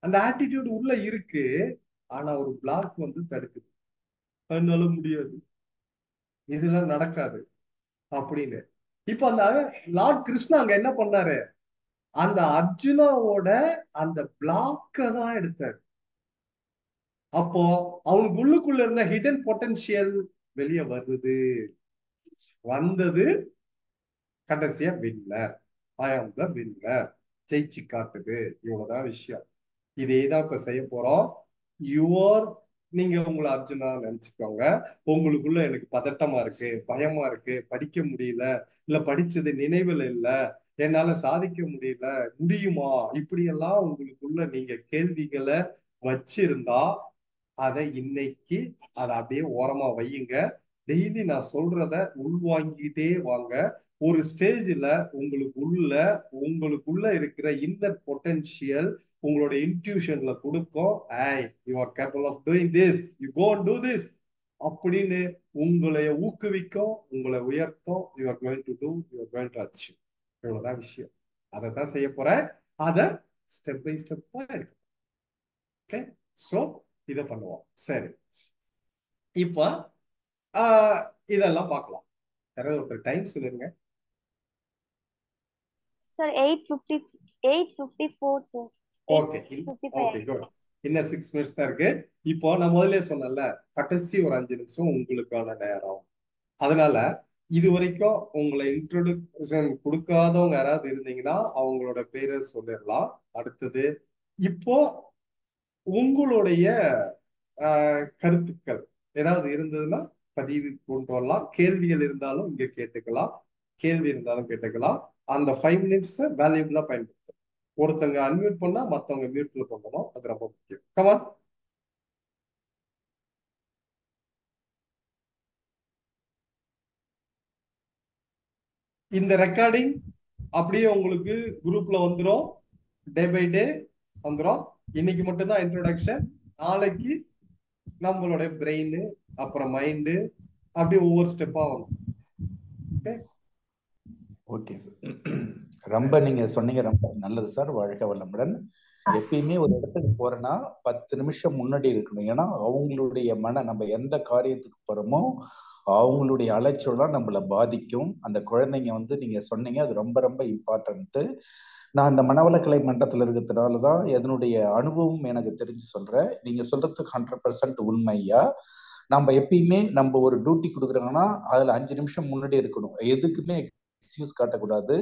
அந்த ஆட்டிடியூட் உள்ள இருக்கு. ஆனா ஒரு பிளாக் வந்து தடுக்குது, அதனால முடியாது, இதெல்லாம் நடக்காது அப்படின்னு. இப்ப அந்த லார்ட் கிருஷ்ணா அங்க என்ன பண்ணாரு? அந்த அர்ஜுனாவோட அந்த பிளாக்க தான் எடுத்தாரு. அப்போ அவனுக்கு உள்ளுக்குள்ள இருந்த ஹிடன் பொட்டன்ஷியல் வெளியே வருது, வந்தது, கடைசியா வின்னர், ஐ ஆம் த வின்னர், ஜெயிச்சு காட்டுது. இவ்வளவுதான் விஷயம். இதே தான் இப்ப செய்ய போறோம். நீங்க உங்களை அர்ஜுனா நினைச்சுக்கோங்க. உங்களுக்குள்ள எனக்கு பதட்டமா இருக்கு, பயமா இருக்கு, படிக்க முடியல, இல்ல படிச்சது நினைவுல இல்ல, என்னால சாதிக்க முடியல, முடியுமா, இப்படி எல்லாம் உங்களுக்குள்ள நீங்க கேள்விகளை வச்சிருந்தா அதை இன்னைக்கு அதை அப்படியே ஓரமா வையுங்க. டெய்லி நான் சொல்றத உள்வாங்கிட்டே வாங்க. ஒரு ஸ்டேஜ்ல உங்களுக்குள்ள இருக்கிற இன்னர் பொட்டன்ஷியல் உங்களோட இன்ட்யூஷன்ல கொடுக்கும், you are capable of doing this, you go and do this அப்படின்னு உங்களை ஊக்குவிக்கும், உங்களை உயர்த்தும். You are going to do, you are going to achieve. இவ்வளவுதான் விஷயம். அதை தான் செய்ய போறேன். அதை ஸ்டெப் பை ஸ்டெப்பா எடுக்க. ஓகே, சோ இதை பண்ணுவோம். சரி, இப்ப இதெல்லாம் பார்க்கலாம். யாராவது ஒரு டைம் சொல்லுங்க sir. 8:54 sir. Okay okay, good. இன்னும் 6 minutes தான் இருக்கு. இப்போ நான் முதல்ல சொன்னேன்ல, கடைசி ஒரு 5 நிமிஷம் உங்களுக்கான நேரம். அதனால இது வரைக்கும் உங்களை இன்ட்ரோடக்ஷன் கொடுக்காதவங்க யாராவது இருந்தீங்கன்னா அவங்களோட பேரை சொல்லிடலாம். அடுத்தது இப்போ உங்களுடைய கருத்துக்கள் ஏதாவது இருந்ததுன்னா பதிவு கொண்டு வரலாம். கேள்விகள் இருந்தாலும் இங்க கேட்டுக்கலாம், கேள்வி இருந்தாலும் கேட்டுக்கலாம். அந்த 5 minutes வேல்யூபிளா பயன்படுத்தும். ஒருத்தங்க அன்மியூட் பண்ணா மத்தவங்க மியூட்ல பண்ணணும், அது ரொம்ப முக்கியம். கமான். இந்த ரெக்கார்டிங் அப்படியே உங்களுக்கு குரூப்ல வந்துடும், டே பை டே வந்துடும். இன்னைக்கு மட்டும்தான் இன்ட்ரோடக்ஷன். நாளைக்கு நம்மளுடைய பிரெயின் அப்புறம் மைண்டு அப்படியே ஒவ்வொரு ஸ்டெப்பா வரும். ஓகே சார், ரொம்ப நீங்க சொன்னீங்க, ரொம்ப நல்லது சார். வாழ்க வளமுடன். எப்பயுமே ஒரு இடத்துக்கு போறேன்னா 10 நிமிஷம் முன்னாடி இருக்கணும். ஏன்னா அவங்களுடைய நம்ம எந்த காரியத்துக்கு போறோமோ அவங்களுடைய அலைச்சலாம் நம்மள பாதிக்கும். அந்த குழந்தைங்க நீங்க சொன்னீங்க, அது ரொம்ப ரொம்ப இம்பார்ட்டன்ட்டு. நான் இந்த மனவளக்கலை மன்றத்தில் இருக்கிறதுனால தான் இதனுடைய அனுபவம் எனக்கு தெரிஞ்சு சொல்றேன். நீங்க சொல்றதுக்கு 100% உண்மையா. நம்ம எப்பயுமே நம்ம ஒரு டியூட்டி கொடுக்குறாங்கன்னா அதுல 5 நிமிஷம் முன்னாடி இருக்கணும். எதுக்குமே எக்ஸ்கியூஸ் காட்டக்கூடாது.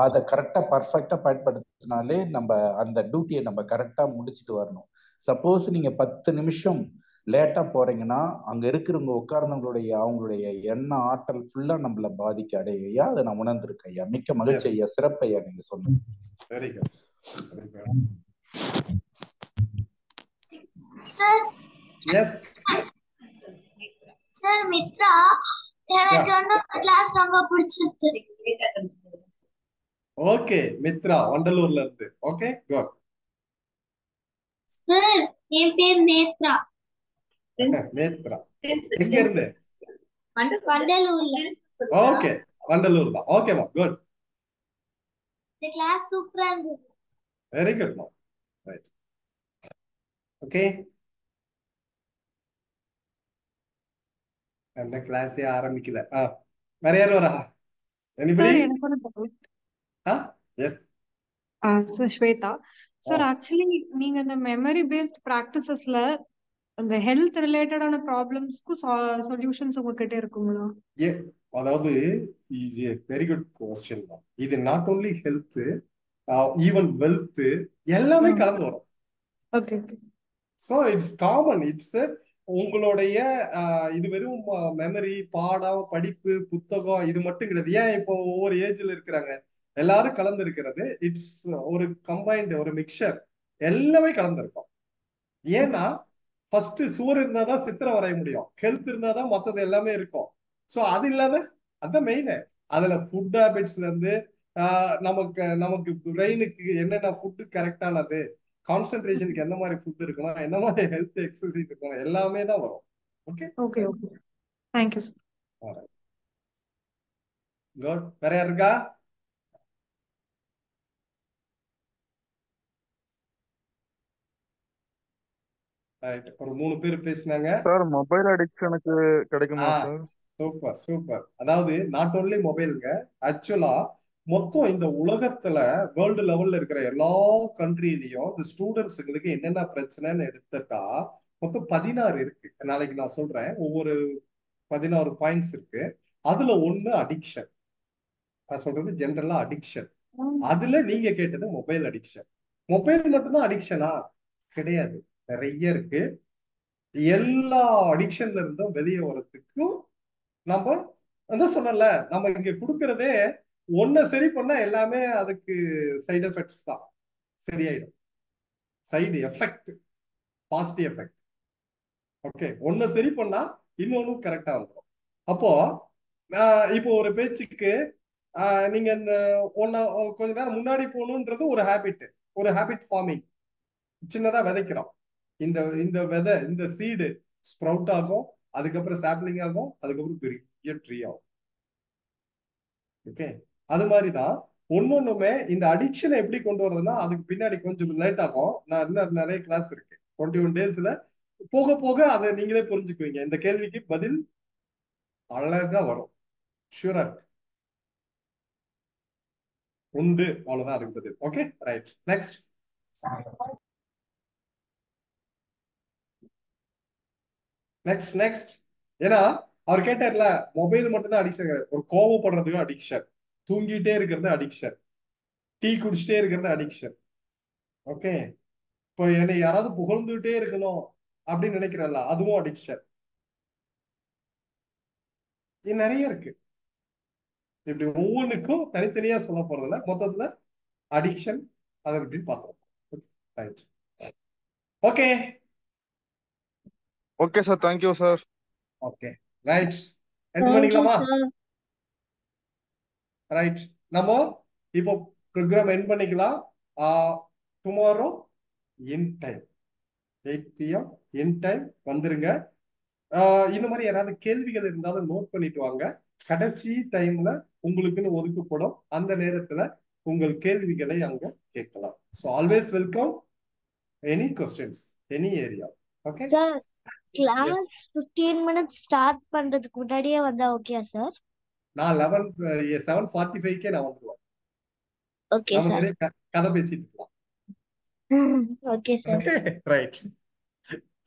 அதை கரெக்டா பர்ஃபெக்டா பயன்படுத்தினாலே நம்ம அந்த டியூட்டியை நம்ம கரெக்டா முடிச்சுட்டு வரணும். சப்போஸ் நீங்க 10 நிமிஷம் லேட்டா போறீங்கன்னா அங்க இருக்கிறவங்க உட்கார்ந்தவங்களுடைய அவங்களுடைய எண்ண ஆற்றல் ஃபுல்லா நம்மள பாதிக்க அடையா. அதை நான் உணர்ந்திருக்கேன் ஐயா. மிக்க மகிழ்ச்சி ஐயா. சிறப்பு ஐயா நீங்க சொன்னீங்க. Very good. Sir yes sir, Mitra எனக்கு வந்து கிளாஸ் ரொம்ப பிடிச்சிருக்கு. ஓகே, மித்ரா வண்டலூர்ல இருந்து. Okay good. சார் என் பேர் நேத்ரா. நேத்ரா எங்க இருந்து? வண்டலூர்ல. ஓகே, வண்டலூர் தான். ஓகேமா, குட். இந்த கிளாஸ் சூப்பரா இருந்தது. வெரி குட் மா. ரைட். ஓகே, அந்த கிளாஸே ஆரம்பிக்கல. வேற யாரும் வரா? எனிபடி? சார் எனக்கு ஒரு doubt. Yes sir Swetha. Sir ஆ. ஆக்சுவலி நீங்க இந்த மெமரி பேஸ்ட் ப்ராக்டிசஸ்ல அந்த ஹெல்த் ரிலேட்டடான ப்ராப்ளம்ஸ்க்கு சொல்யூஷன்ஸ் உங்ககிட்ட இருக்குங்களா? அதாவது வெரி குட் கொஸ்டின் தான். இது not only health, even wealth எல்லாமே கலந்து வரும். Okay okay. So it's common. It's உங்களுடைய இது வெறும் மெமரி, பாடம், படிப்பு, புத்தகம் இது மட்டும் கிடையாது. ஏன் இப்போ ஒவ்வொரு ஏஜ்ல இருக்கிறாங்க எல்லாரும் கலந்து இருக்கிறது. இட்ஸ் ஒரு கம்பைன்டு, ஒரு மிக்சர், எல்லாமே கலந்துருக்கும். ஏன்னா ஃபர்ஸ்ட் சுவர் இருந்தாதான் சித்திரம் வரைய முடியும். ஹெல்த் இருந்தாதான் மற்றது எல்லாமே இருக்கும். ஸோ அது இல்லாத அதான் மெயின். அதுல ஃபுட் ஹேபிட்ஸ்ல இருந்து நமக்கு பிரெயினுக்கு என்னென்ன ஃபுட்டு கரெக்டானது, கான்சென்ட்ரேஷனுக்கு எந்த மாதிரி ஃபுட் இருக்கணும், எந்த மாதிரி ஹெல்த் எக்ஸசைஸ் இருக்கணும், எல்லாமே தான் வரும். Okay okay okay. Thank you sir. Good. வேற யார் இருக்கா? ஒரு 3 பேர் பேசினாங்க. சார் மொபைல் அடிக்ஷனுக்கு கிடைக்குமா சார்? Super super. அதாவது நாட் ஓன்லி மொபைலுங்க, ஆக்சுவலா மொத்தம் இந்த உலகத்துல வேர்ல்டு லெவல்ல இருக்கிற எல்லா கண்ட்ரிலையும் இந்த ஸ்டூடெண்ட்ஸுங்களுக்கு என்னென்ன பிரச்சனைன்னு எடுத்துட்டா மொத்தம் 16 இருக்கு. நாளைக்கு நான் சொல்றேன். ஒவ்வொரு 16 பாயிண்ட்ஸ் இருக்கு. அதுல ஒண்ணு அடிக்ஷன். நான் சொல்றது ஜென்ரலா அடிக்ஷன். அதுல நீங்க கேட்டது மொபைல் அடிக்ஷன். மொபைல் மட்டும்தான் அடிக்ஷனா? கிடையாது, நிறைய இருக்கு. எல்லா அடிக்ஷன்ல இருந்தும் வெளியே வர்றதுக்கும் நம்ம அதான் சொன்னல, நம்ம இங்க கொடுக்கறதே ஒன்ன சரி பண்ணா எல்லாமே அதுக்கு சைடு எஃபெக்ட்ஸ் தான், சரியாயிடும். Side effect, positive effect. Okay, ஒன்ன சரி பண்ணா இன்னொன்னு கரெக்டா வந்துடும். அப்போ இப்போ ஒரு பேச்சுக்கு நீங்க இந்த கொஞ்ச நேரம் முன்னாடி போகணுன்றது ஒரு ஹேபிட், ஒரு ஹேபிட் ஃபார்மிங். சின்னதா விதைக்கிறோம். இந்த விதை, இந்த சீடு ஸ்ப்ரவுட் ஆகும், அதுக்கப்புறம் சாப்லிங் ஆகும், அதுக்கப்புறம் பெரிய ட்ரீ ஆகும். ஓகே, அது மாதிரிதான் ஒன்னொன்னுமே. இந்த அடிக்ஷனை எப்படி கொண்டு வரதுன்னா அதுக்கு பின்னாடி கொஞ்சம் லேட் ஆகும். நான் இன்னும் நிறைய கிளாஸ் இருக்கு 21 daysல போக போக அதை நீங்களே புரிஞ்சுக்குவீங்க. இந்த கேள்விக்கு பதில் அழகா வரும், ஷூரா இருக்கு, உண்டு. அவ்வளவுதான் அதுக்கு பதில். Okay right. Next next next. ஏன்னா அவர் கேட்டார்ல, மொபைல் மட்டும்தான் அடிக்ஷன் கிடையாது. ஒரு கோவப்படுறதுக்கும் அடிக்ஷன், தூங்கிட்டே இருக்கிறது அடிக்ஷன், டீ குடிச்சிட்டே இருக்கிறது அடிக்ஷன். ஓகே, இப்போ என்னை யாராவது புகழ்ந்துட்டே இருக்கணும் அப்படின்னு நினைக்கிறல்ல, அதுவும் அடிக்ஷன். இது நிறைய இருக்கு. இப்படி ஒவ்வொன்றுக்கும் தனித்தனியா சொல்ல போறதுல மொத்தத்துல அடிக்ஷன் அதை அப்படின்னு பார்த்தோம். Right. Okay okay sir, thank you sir. Okay right. End பண்ணிக்கலாமா? ரைட். நம்ம இப்போ ப்ரோக்ராம் எண்ட் பண்ணிக்கலாம். Tomorrow in time. 8 PM in time வந்துருங்க. இந்த மாதிரி யாராவது கேள்விகள் இருந்தாலும் நோட் பண்ணிட்டு வாங்க. கடைசி டைம்ல உங்களுக்குன்னு ஒதுக்கப்படும் அந்த நேரத்துல உங்கள் கேள்விகளை அங்க கேட்கலாம். So always welcome any questions any area. Okay sir, class 15 minutes start பண்றதுக்கு முன்னாடியே வந்தா ஓகே சார்? நான் 7:45 நான் வந்துருவேன். ஓகே நம்ம சார். நிறைய கதை பேசிட்டு இருக்கலாம். Okay sir. ரைட்,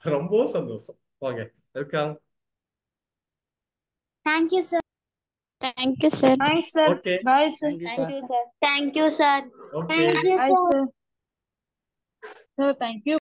ரொம்ப சந்தோஷம். வாங்க, welcome. Thank you sir. Thank you sir. Thanks sir. Okay, bye sir. Thank you sir. Thank you sir. Okay. Thank you bye sir. Sir. Sir thank you.